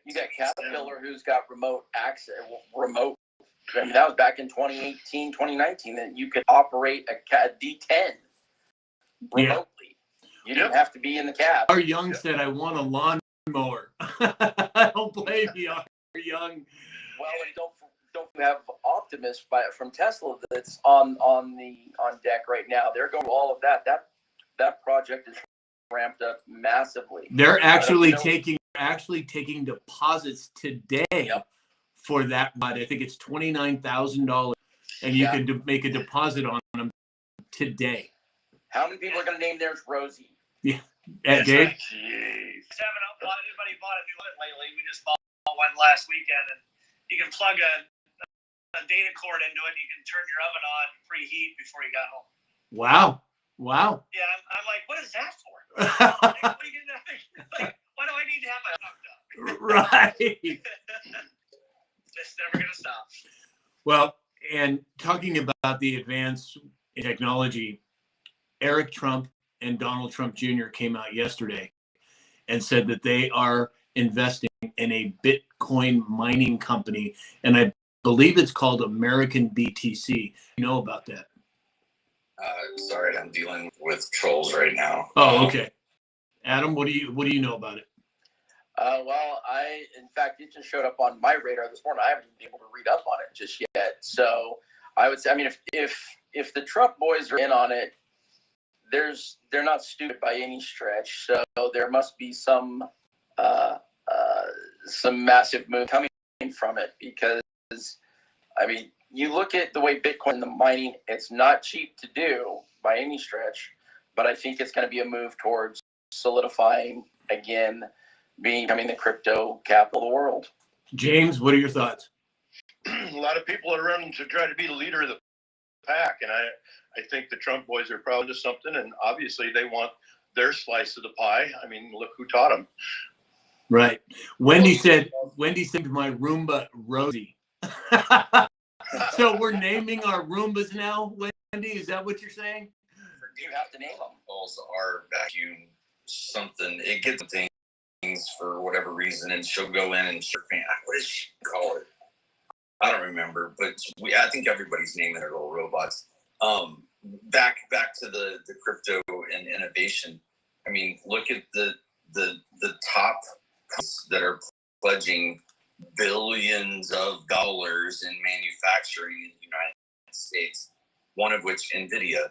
You got Caterpillar who's got remote access, remote. I mean, that was back in 2018, 2019, that you could operate a D10 remotely. You didn't have to be in the cab. Our Young said, I want a lawn lawnmower. I don't blame you. You're young. Well, and don't have Optimus from Tesla that's on deck right now. They're going all of that. That project is ramped up massively. They're actually taking. taking deposits today Yep. for that. But I think it's $29,000, and you can make a deposit on them today. How many people are going to name theirs Rosie? Dave? Jeez. Just haven't anybody bought a new oven lately. We just bought one last weekend, and you can plug a data cord into it. You can turn your oven on, preheat before you got home. Wow. Yeah, I'm like, what is that for? Like, what are you getting that thing? Like, why do I need to have my hooked up? Right. It's never gonna stop. Well, and talking about the advance in technology, Eric Trump and Donald Trump Jr. came out yesterday and said that they are investing in a Bitcoin mining company, and I believe it's called American BTC. You know about that? Sorry, I'm dealing with trolls right now. Oh, okay. Adam, what do you know about it? Well, in fact, it just showed up on my radar this morning. I haven't even been able to read up on it just yet. So I would say, I mean, if the Trump boys are in on it, they're not stupid by any stretch. So there must be some massive move coming from it, because I mean, you look at the way Bitcoin, the mining, it's not cheap to do by any stretch, but I think it's going to be a move towards solidifying again, becoming the crypto capital of the world. James, what are your thoughts? A lot of people are running to try to be the leader of the pack, and I think the Trump boys are proud of something, and obviously they want their slice of the pie. I mean, look who taught them. Right. Wendy said my Roomba Rosie. So we're naming our Roombas now, Wendy? Is that what you're saying? You have to name them. Calls our vacuum something. It gets things for whatever reason, and she'll go in and what does she call it? I don't remember, but I think everybody's naming their little robots. Back to the crypto and innovation. I mean, look at the top companies that are pledging billions of dollars in manufacturing in the United States. One of which, NVIDIA.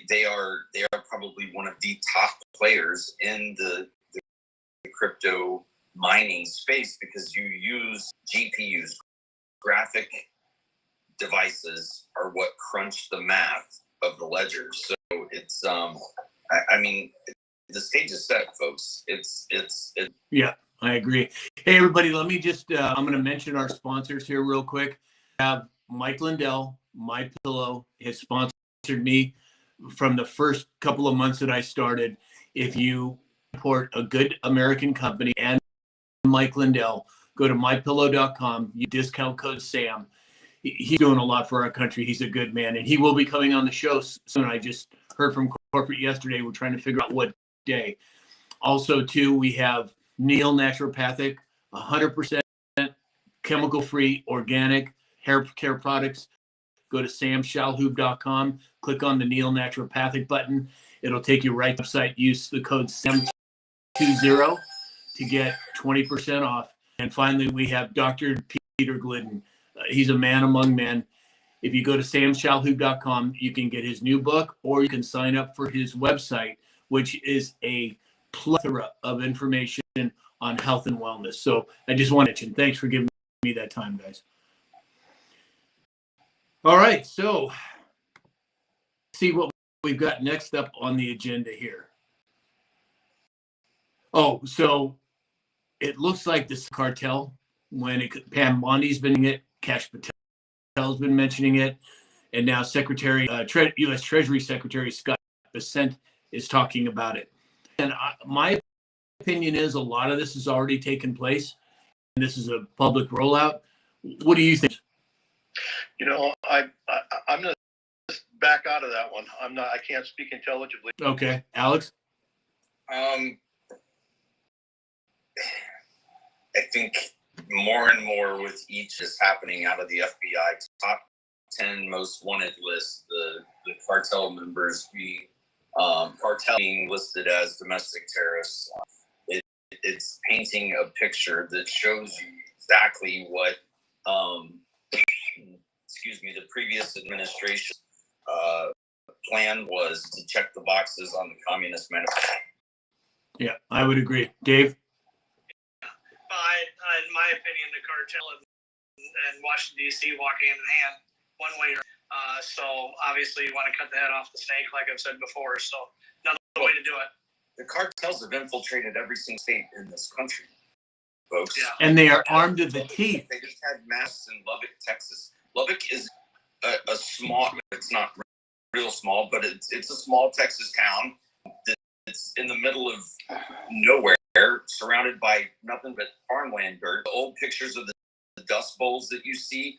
They are probably one of the top players in the crypto mining space, because you use GPUs. Graphic devices are what crunch the math of the ledger. So it's I mean, the stage is set, folks. It's Yeah, I agree. Hey, everybody, let me just I'm going to mention our sponsors here real quick. I have Mike Lindell, My Pillow, has sponsored me from the first couple of months that I started. If you support a good American company and Mike Lindell, go to mypillow.com. You discount code SAM. He's doing a lot for our country. He's a good man, and he will be coming on the show soon. I just heard from corporate yesterday. We're trying to figure out what day. Also, too, we have Neil Naturopathic, 100% chemical-free, organic hair care products. Go to samshalhoub.com. Click on the Neil Naturopathic button. It'll take you right to the website. Use the code SAM20 to get 20% off. And finally, we have Dr. Peter Glidden. He's a man among men. If you go to samshalhoub.com, you can get his new book, or you can sign up for his website, which is a plethora of information on health and wellness. So I just want to mention, thanks for giving me that time, guys. All right, so see what we've got next up on the agenda here. Oh, so it looks like this cartel, Pam Bondi's been it, Kash Patel's been mentioning it, and now U.S. Treasury Secretary Scott Bessent is talking about it. And my opinion is a lot of this has already taken place, and this is a public rollout. What do you think? You know, I'm going to back out of that one. I can't speak intelligibly. Okay, Alex? I think more and more with each is happening out of the FBI top 10 most wanted list, the cartel members cartel being listed as domestic terrorists. it's painting a picture that shows you exactly what, the previous administration plan was to check the boxes on the Communist Manifesto. Yeah, I would agree. Dave? In my opinion, the cartel and Washington, D.C. walk hand in hand, one way or so obviously you want to cut the head off the snake, like I've said before. So another way to do it. The cartels have infiltrated every single state in this country, folks. Yeah. And they are armed to the teeth. They just had masks in Lubbock, Texas. Lubbock is a small, it's not real small, but it's a small Texas town. It's in the middle of nowhere, surrounded by nothing but farmland dirt. The old pictures of the dust bowls that you see,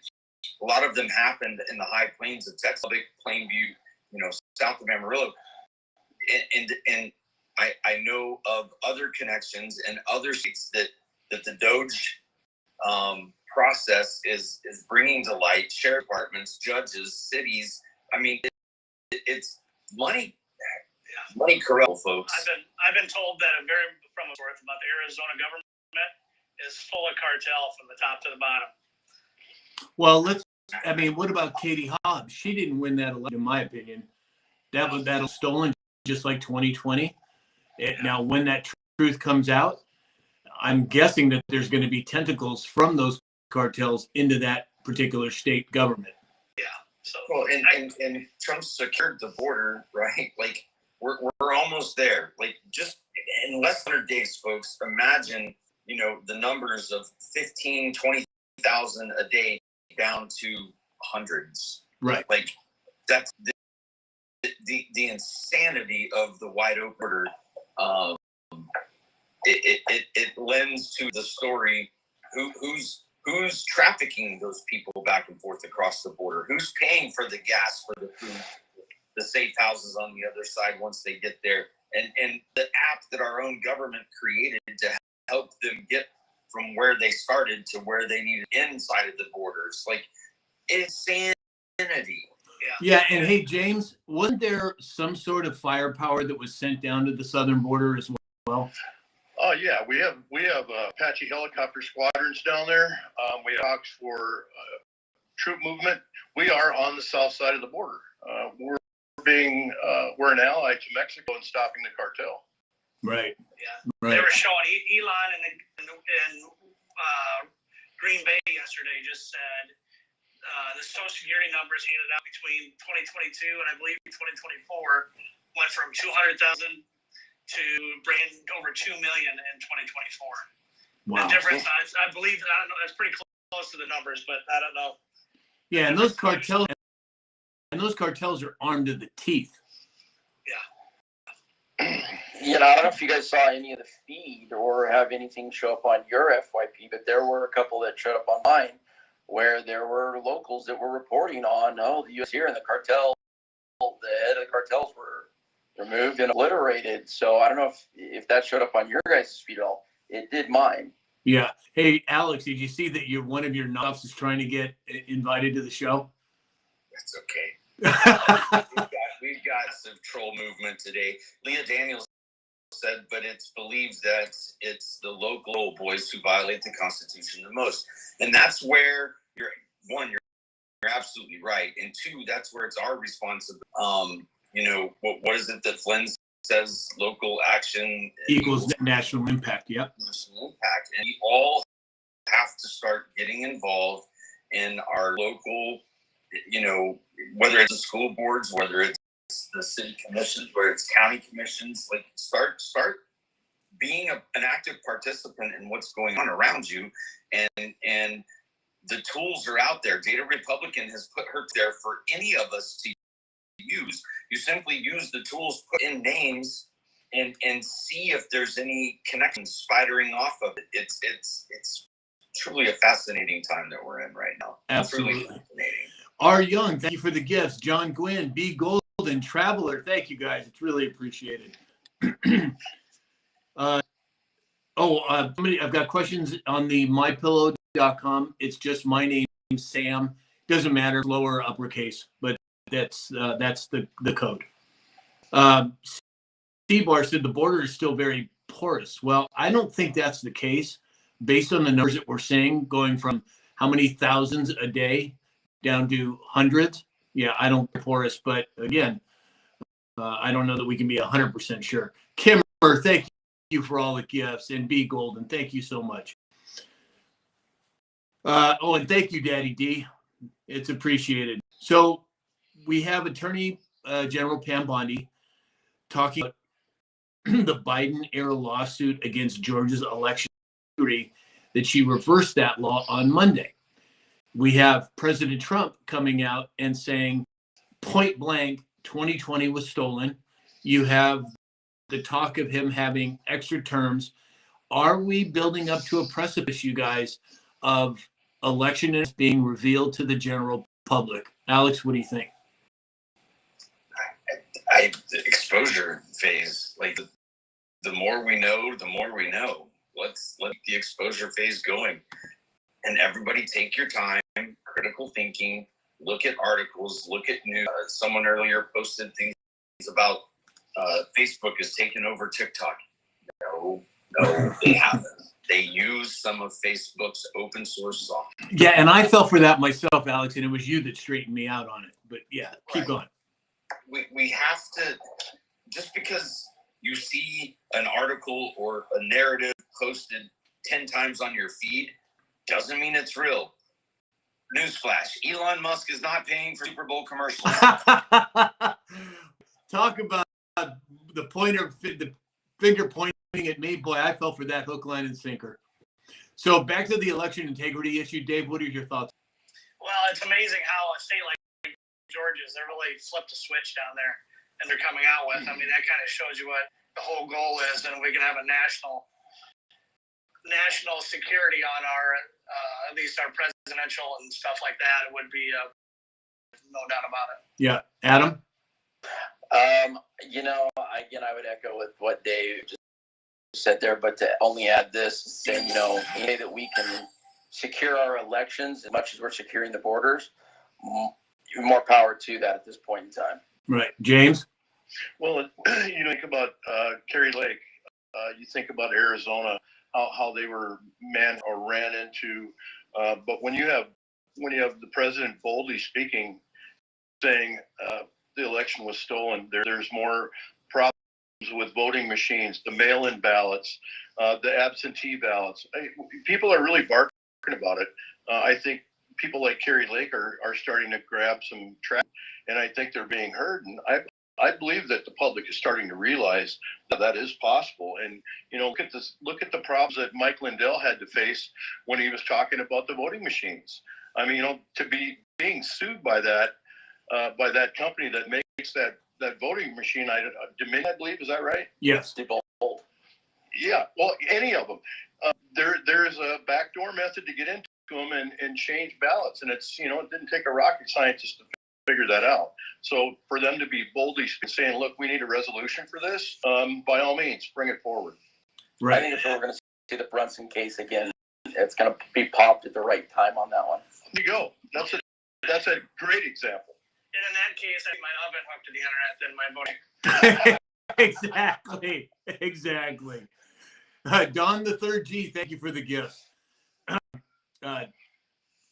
a lot of them happened in the high plains of Texas, Lubbock, Plainview, south of Amarillo. And I know of other connections and other states that the Doge process is bringing to light. Sheriff departments, judges, cities. I mean, it's money. Money corrupt, folks. I've been told that from a source about the Arizona government is full of cartel from the top to the bottom. Well, what about Katie Hobbs? She didn't win that election, in my opinion. That was stolen, just like 2020. Now, when that truth comes out, I'm guessing that there's going to be tentacles from those cartels into that particular state government. Yeah. So well, and Trump secured the border, right? Like we're almost there. Like just in less than 100 days, folks. Imagine, the numbers of 15, 20,000 a day down to hundreds. Right. Like that's the insanity of the wide open border. It lends to the story. Who's trafficking those people back and forth across the border? Who's paying for the gas, for the food, the safe houses on the other side once they get there? And the app that our own government created to help them get from where they started to where they needed inside of the borders. Like, insanity. Yeah, and hey, James, wasn't there some sort of firepower that was sent down to the southern border as well? Oh yeah, we have Apache helicopter squadrons down there. We have talks for troop movement. We are on the south side of the border. We're an ally to Mexico in stopping the cartel. Right. Yeah. Right. They were showing Elon in Green Bay yesterday just said the Social Security numbers handed out between 2022 and I believe 2024 went from 200,000 to bringing over 2 million in 2024. Wow. The difference, I believe, I don't know, it's pretty close to the numbers, but I don't know. Yeah, and those cartels are armed to the teeth. Yeah. I don't know if you guys saw any of the feed or have anything show up on your FYP, but there were a couple that showed up on mine where there were locals that were reporting on, the U.S. here and the cartel, the head of the cartels were removed and obliterated. So I don't know if that showed up on your guys' feed at all. It did mine. Yeah. Hey, Alex, did you see that one of your knobs is trying to get invited to the show? That's okay. We've got some troll movement today. Leah Daniels said, but it's believed that it's the local boys who violate the Constitution the most. And that's where you're absolutely right. And two, that's where it's our responsibility. What is it that Flynn says? Local action equals national impact. Yep. National impact. And we all have to start getting involved in our local, whether it's the school boards, whether it's the city commissions, whether it's county commissions, like start being an active participant in what's going on around you. And the tools are out there. Data Republican has put her there for any of us to use. You simply use the tools, put in names, and see if there's any connections spidering off of it. It's truly a fascinating time that we're in right now. Absolutely. Truly fascinating. R. Young, thank you for the gifts. John Gwynn, B. Golden, Traveler, thank you guys. It's really appreciated. I've got questions on the mypillow.com. It's just my name, Sam. Doesn't matter, lower or uppercase, but that's the code. C-Bar said the border is still very porous. Well, I don't think that's the case based on the numbers that we're seeing, going from how many thousands a day down to hundreds. Yeah, I don't porous, but again, I don't know that we can be 100% sure. Kimmer, thank you for all the gifts, and B Golden, thank you so much. And thank you, Daddy D. It's appreciated. So we have Attorney General Pam Bondi talking about the Biden-era lawsuit against Georgia's election security, that she reversed that law on Monday. We have President Trump coming out and saying, point blank, 2020 was stolen. You have the talk of him having extra terms. Are we building up to a precipice, you guys, of election being revealed to the general public? Alex, what do you think? The exposure phase, like the more we know, the more we know. Let's let the exposure phase going, and everybody take your time, critical thinking, look at articles, look at news. Someone earlier posted things about Facebook is taking over TikTok. No, they haven't. They use some of Facebook's open source software. Yeah, and I fell for that myself, Alex, and it was you that straightened me out on it. But yeah, keep going. We have to, just because you see an article or a narrative posted 10 times on your feed doesn't mean it's real. Newsflash, Elon Musk is not paying for Super Bowl commercials. Talk about the finger pointing at me. Boy, I fell for that hook, line, and sinker. So back to the election integrity issue. Dave, what are your thoughts? Well, it's amazing how a state like Georgia's, they really flipped a switch down there, and they're coming out with. I mean, that kind of shows you what the whole goal is, and we can have a national security on our, at least our presidential and stuff like that. It would be no doubt about it. Yeah, Adam. I would echo with what Dave just said there, but to only add this, saying, any way that we can secure our elections as much as we're securing the borders, more power to that at this point in time. Right. James? Well, you think about Kerry Lake. You think about Arizona, how they were ran into. But when you have the president boldly speaking, saying the election was stolen, there's more problems with voting machines, the mail-in ballots, the absentee ballots. People are really barking about it. I think people like Kerry Lake are starting to grab some traction, and I think they're being heard. And I believe that the public is starting to realize that is possible. And look at the problems that Mike Lindell had to face when he was talking about the voting machines. I mean, to be being sued by that company that makes that voting machine, Dominion, I believe, is that right? Yes. Yeah. Well, any of them. There's a backdoor method to get into them and change ballots, and it's it didn't take a rocket scientist to figure that out. So for them to be boldly saying, look, we need a resolution for this, by all means, bring it forward. Right. I think if we're going to see the Brunson case again, it's going to be popped at the right time on that one. There you go. That's a great example. And in that case, I have my oven hooked to the internet, then my voting. Exactly. Don the third G, thank you for the gift.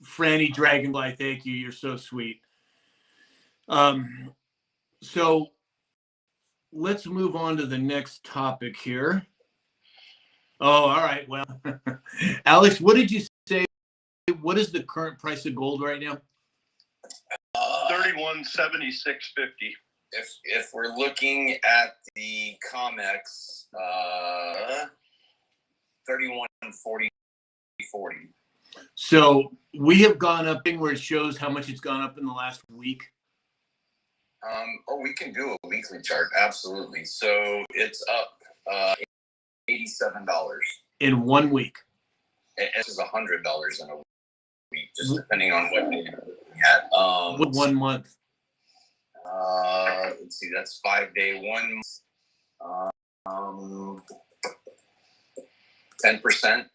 Franny Dragonfly, thank you. You're so sweet. So let's move on to the next topic here. Oh, all right. Well, Alex, what did you say? What is the current price of gold right now? $31.7650. If we're looking at the COMEX, 31.40. So we have gone up where it shows how much it's gone up in the last week. We can do a weekly chart, absolutely. So it's up $87 in 1 week. This is $100 in a week, just depending on what you're looking at. 1 month. Let's see, that's 5 day, 1 month. 10%.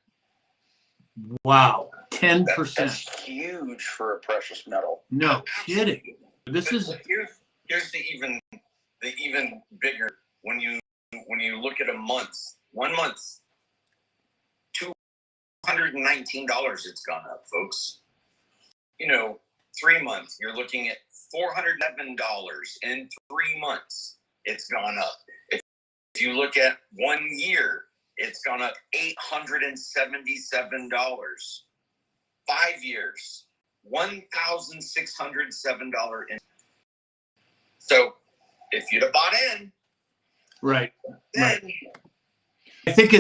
Wow, 10%. That's huge for a precious metal. No kidding. This is here's the even bigger when you look at a month. 1 month, $219 it's gone up, folks. 3 months, you're looking at $407 in 3 months. It's gone up. If you look at 1 year, it's gone up $877. 5 years, $1,607. So if you'd have bought in, Right. then I think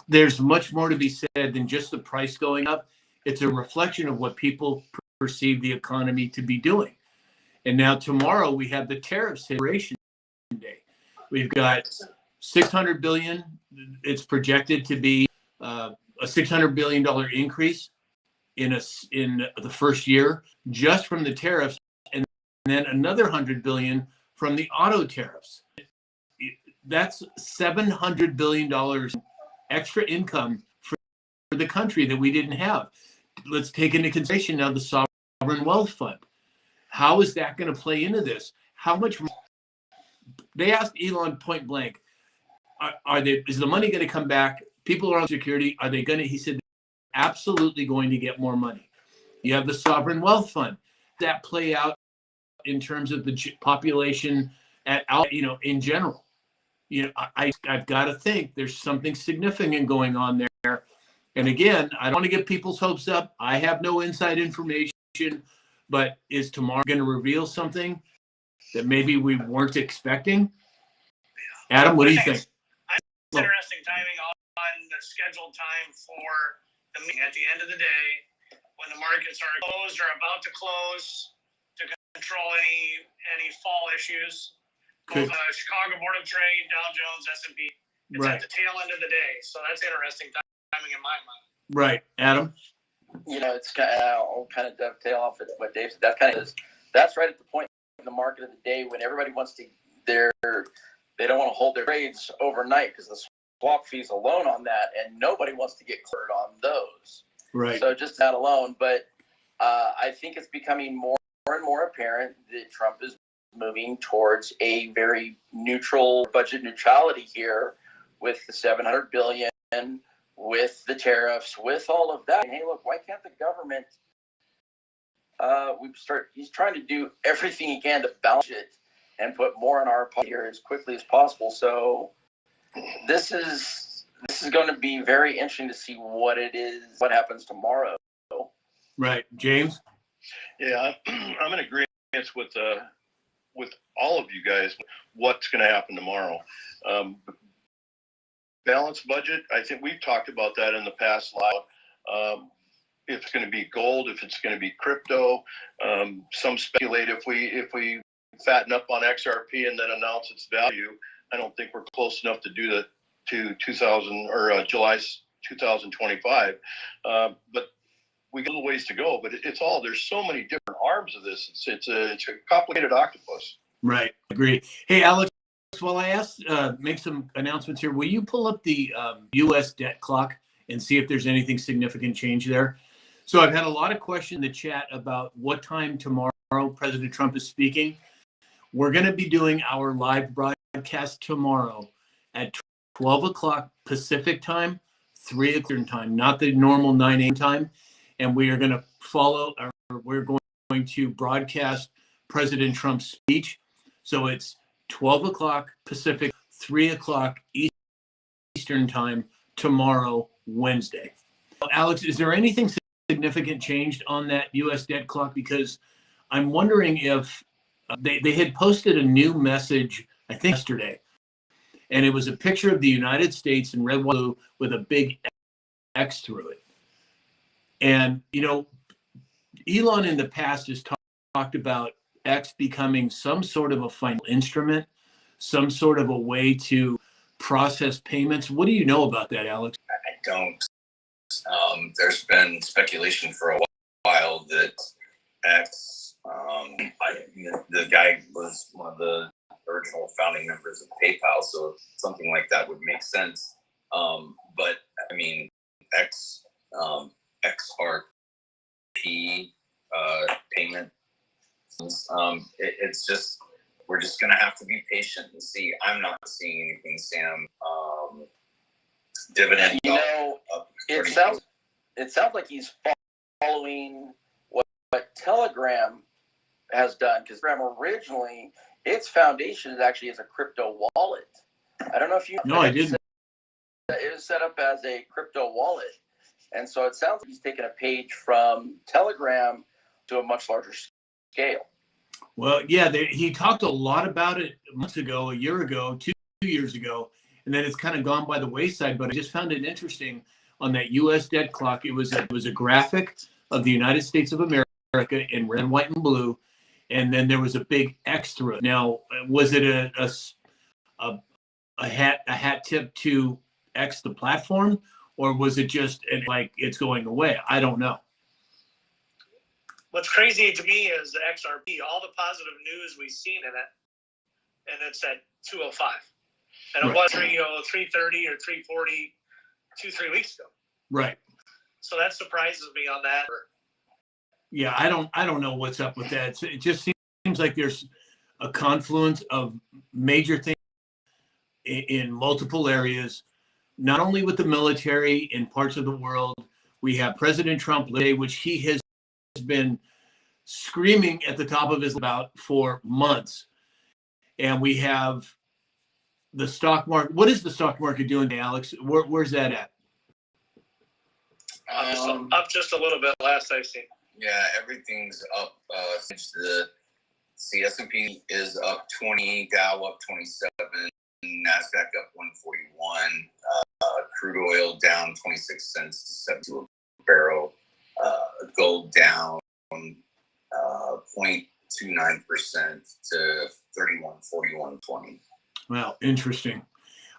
there's much more to be said than just the price going up. It's a reflection of what people perceive the economy to be doing. And now tomorrow we have the tariff situation day. We've got $600 billion. It's projected to be a $600 billion increase in the first year just from the tariffs, and then another $100 billion from the auto tariffs. That's $700 billion extra income for the country that we didn't have. Let's take into consideration now the sovereign wealth fund. How is that going to play into this? How much? They asked Elon point blank, is the money going to come back? People are on security. Are they going to? He said, absolutely going to get more money. You have the sovereign wealth fund. That play out in terms of the population in general. I've got to think there's something significant going on there. And again, I don't want to get people's hopes up. I have no inside information, but is tomorrow going to reveal something that maybe we weren't expecting? Adam, what do you think? It's interesting timing on the scheduled time for the meeting. At the end of the day, when the markets are closed or about to close, to control any fall issues. Both Chicago Board of Trade, Dow Jones, S&P. It's Right. at the tail end of the day, so that's interesting timing in my mind. Right, Adam. It's I'll kind of dovetail off of what Dave said. That's right at the point in the market of the day when everybody wants to. They don't want to hold their trades overnight because the swap fees alone on that, and nobody wants to get cleared on those. Right. So just that alone, but I think it's becoming more and more apparent that Trump is moving towards a very neutral budget neutrality here with the $700 billion, with the tariffs, with all of that. And hey, look, why can't the government? He's trying to do everything he can to balance it and put more in our pocket here as quickly as possible. So this is going to be very interesting to see what happens tomorrow. Right, James. Yeah, I'm in agreement with all of you guys. What's going to happen tomorrow? Balanced budget. I think we've talked about that in the past live. If it's going to be gold, if it's going to be crypto, some speculate if we fatten up on XRP and then announce its value. I don't think we're close enough to do that to July 2025. But we got a little ways to go. But there's so many different arms of this. It's a complicated octopus. Right, agree. Hey, Alex. While I make some announcements here, will you pull up the U.S. debt clock and see if there's anything significant change there? So I've had a lot of questions in the chat about what time tomorrow President Trump is speaking. We're going to be doing our live broadcast tomorrow at 12 o'clock Pacific time, 3 o'clock time, not the normal 9 a.m. time. And we are going to we're going to broadcast President Trump's speech. So it's 12 o'clock Pacific, 3 o'clock Eastern time tomorrow, Wednesday. Alex, is there anything significant changed on that U.S. debt clock? Because I'm wondering if they had posted a new message, I think yesterday, and it was a picture of the United States in red, white, blue with a big X through it. And, Elon in the past has talked about X becoming some sort of a financial instrument, some sort of a way to process payments. What do you know about that, Alex? I don't. There's been speculation for a while that X, the guy was one of the original founding members of PayPal, so something like that would make sense. But I mean, XRP payment. It's just, we're just going to have to be patient and see. I'm not seeing anything, Sam, dividend. It sounds like he's following what Telegram has done, because Telegram originally, its foundation is actually as a crypto wallet. I don't know if you know. No, I didn't. It was set up as a crypto wallet. And so it sounds like he's taken a page from Telegram to a much larger scale. Well, yeah, he talked a lot about it months ago, a year ago, 2 years ago, and then it's kind of gone by the wayside. But I just found it interesting on that U.S. debt clock. It was a graphic of the United States of America in red, white, and blue, and then there was a big X through it. Now, was it a hat tip to X the platform, or was it just like it's going away? I don't know. What's crazy to me is the XRP, all the positive news we've seen in it, and it's at 205. And it was 330 or 340 2-3 weeks ago. Right. So that surprises me on that. Yeah, I don't know what's up with that. It just seems like there's a confluence of major things in multiple areas, not only with the military in parts of the world. We have President Trump, which he has been screaming at the top of his about for months. And we have the stock market. What is the stock market doing, Alex? Where's that at? Up just a little bit last I've seen. Yeah, everything's up. The S&P is up 20, Dow up 27, NASDAQ up 141, crude oil down 26 cents to 72 a barrel, gold down 0.29% to 31.4120. Well, interesting.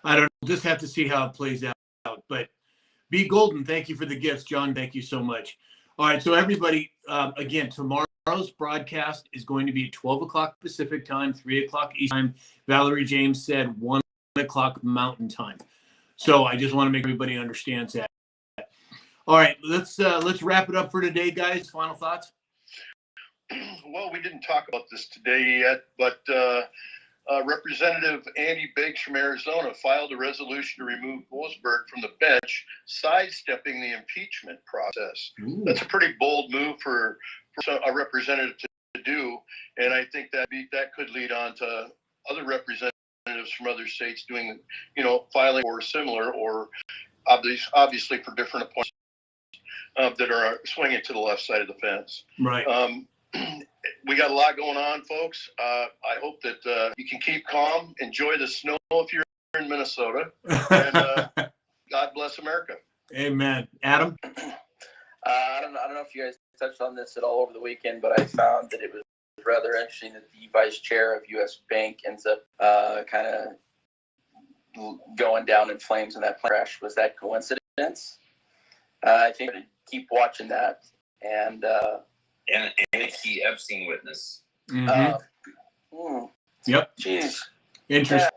I don't know. Just have to see how it plays out. But B. Golden, thank you for the gifts. John, thank you so much. All right, so everybody, again, tomorrow's broadcast is going to be 12 o'clock Pacific time, 3 o'clock Eastern time. Valerie James said 1 o'clock Mountain time. So I just want to make everybody understands that. All right, let's wrap it up for today, guys. Final thoughts? Well, we didn't talk about this today yet, but Representative Andy Biggs from Arizona filed a resolution to remove Boasberg from the bench, sidestepping the impeachment process. Ooh. That's a pretty bold move for a representative to do, and I think that could lead on to other representatives from other states doing, filing or similar, or obviously for different appointments that are swinging to the left side of the fence. Right. We got a lot going on, folks. I hope that you can keep calm, enjoy the snow if you're in Minnesota, and God bless America. Amen. Adam? I don't know if you guys touched on this at all over the weekend, but I found that it was rather interesting that the vice chair of U.S. Bank ends up kind of going down in flames in that plane crash. Was that coincidence? I think to keep watching that. And a key Epstein witness. Mm-hmm. Yep. Geez. Interesting. Yeah.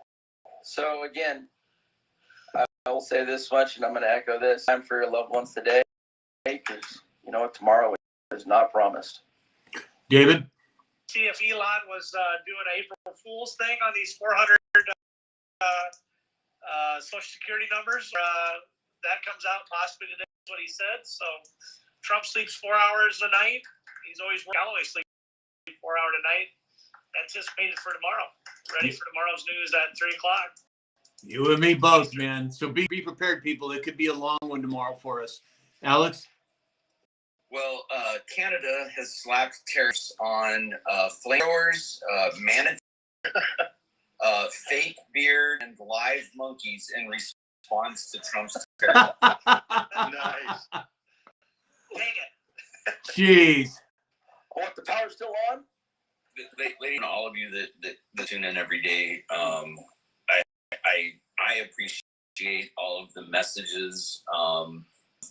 So again, I will say this much, and I'm going to echo this: time for your loved ones today, because you know what, tomorrow is not promised. David? See if Elon was doing an April Fool's thing on these 400 Social Security numbers. That comes out possibly today, is what he said. So Trump sleeps 4 hours a night. He's always sleep 4 hours a night. Anticipated for tomorrow. Ready for tomorrow's news at 3 o'clock. You and me both, man. So be prepared, people. It could be a long one tomorrow for us. Alex? Well, Canada has slapped tariffs on flamethrowers, manatee, fake beard, and live monkeys in response to Trump's tariff. Nice. Dang it. Jeez. What, the power's still on? Ladies, all of you that tune in every day, I appreciate all of the messages,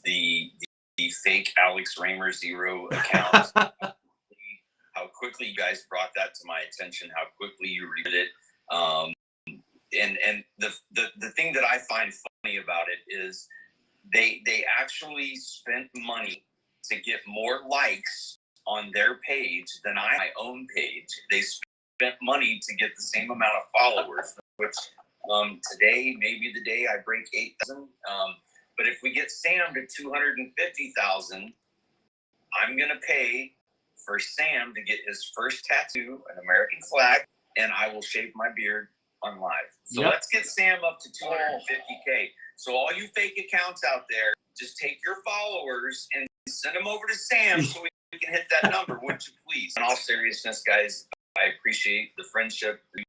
the fake Alex Raymer 0 account. How quickly you guys brought that to my attention, how quickly you read it. And the thing that I find funny about it is they actually spent money to get more likes on their page than my own page. They spent money to get the same amount of followers, which Today may be the day I break 8,000. But if we get Sam to 250,000, I'm gonna pay for Sam to get his first tattoo, an American flag, and I will shave my beard on live. So Yep. let's get Sam up to 250K. So all you fake accounts out there, just take your followers and send them over to Sam so we can hit that number, would you please? In all seriousness, guys, I appreciate the friendship, the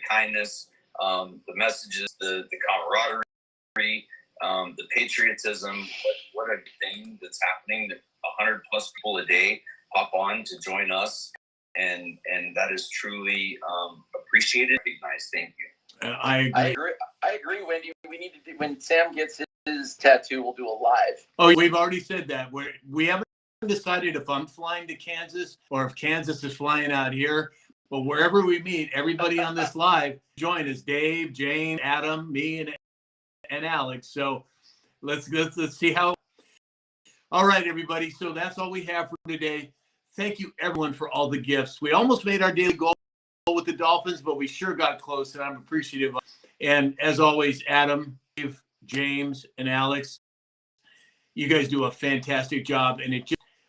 kindness, the messages, the camaraderie, the patriotism. What a thing that's happening. 100 plus people a day hop on to join us, and that is truly appreciated. Nice, thank you. I agree. I agree, Wendy. We need to do, when Sam gets his tattoo, we'll do a live. Oh, we've already said that. We haven't decided if I'm flying to Kansas or if Kansas is flying out here. But wherever we meet, everybody on this live join us. Dave, Jane, Adam, me, and Alex. So let's see how. All right, everybody. So that's all we have for today. Thank you, everyone, for all the gifts. We almost made our daily goal with the Dolphins, but we sure got close, and I'm appreciative. And as always, Adam, Dave, James, and Alex, you guys do a fantastic job. And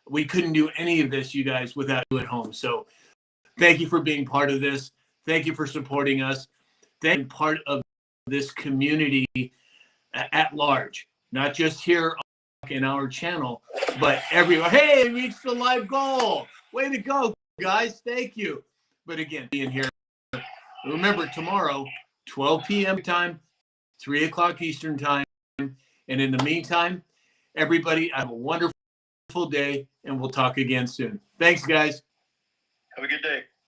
we couldn't do any of this, you guys, without you at home. So thank you for being part of this. Thank you for supporting us. Thank you for being part of this community at large, not just here in our channel, but everywhere. Hey, reached the live goal. Way to go, guys. Thank you. But again, being here. Remember, tomorrow, 12 p.m. time, 3 o'clock Eastern time. And in the meantime, everybody, have a wonderful day, and we'll talk again soon. Thanks, guys. Have a good day.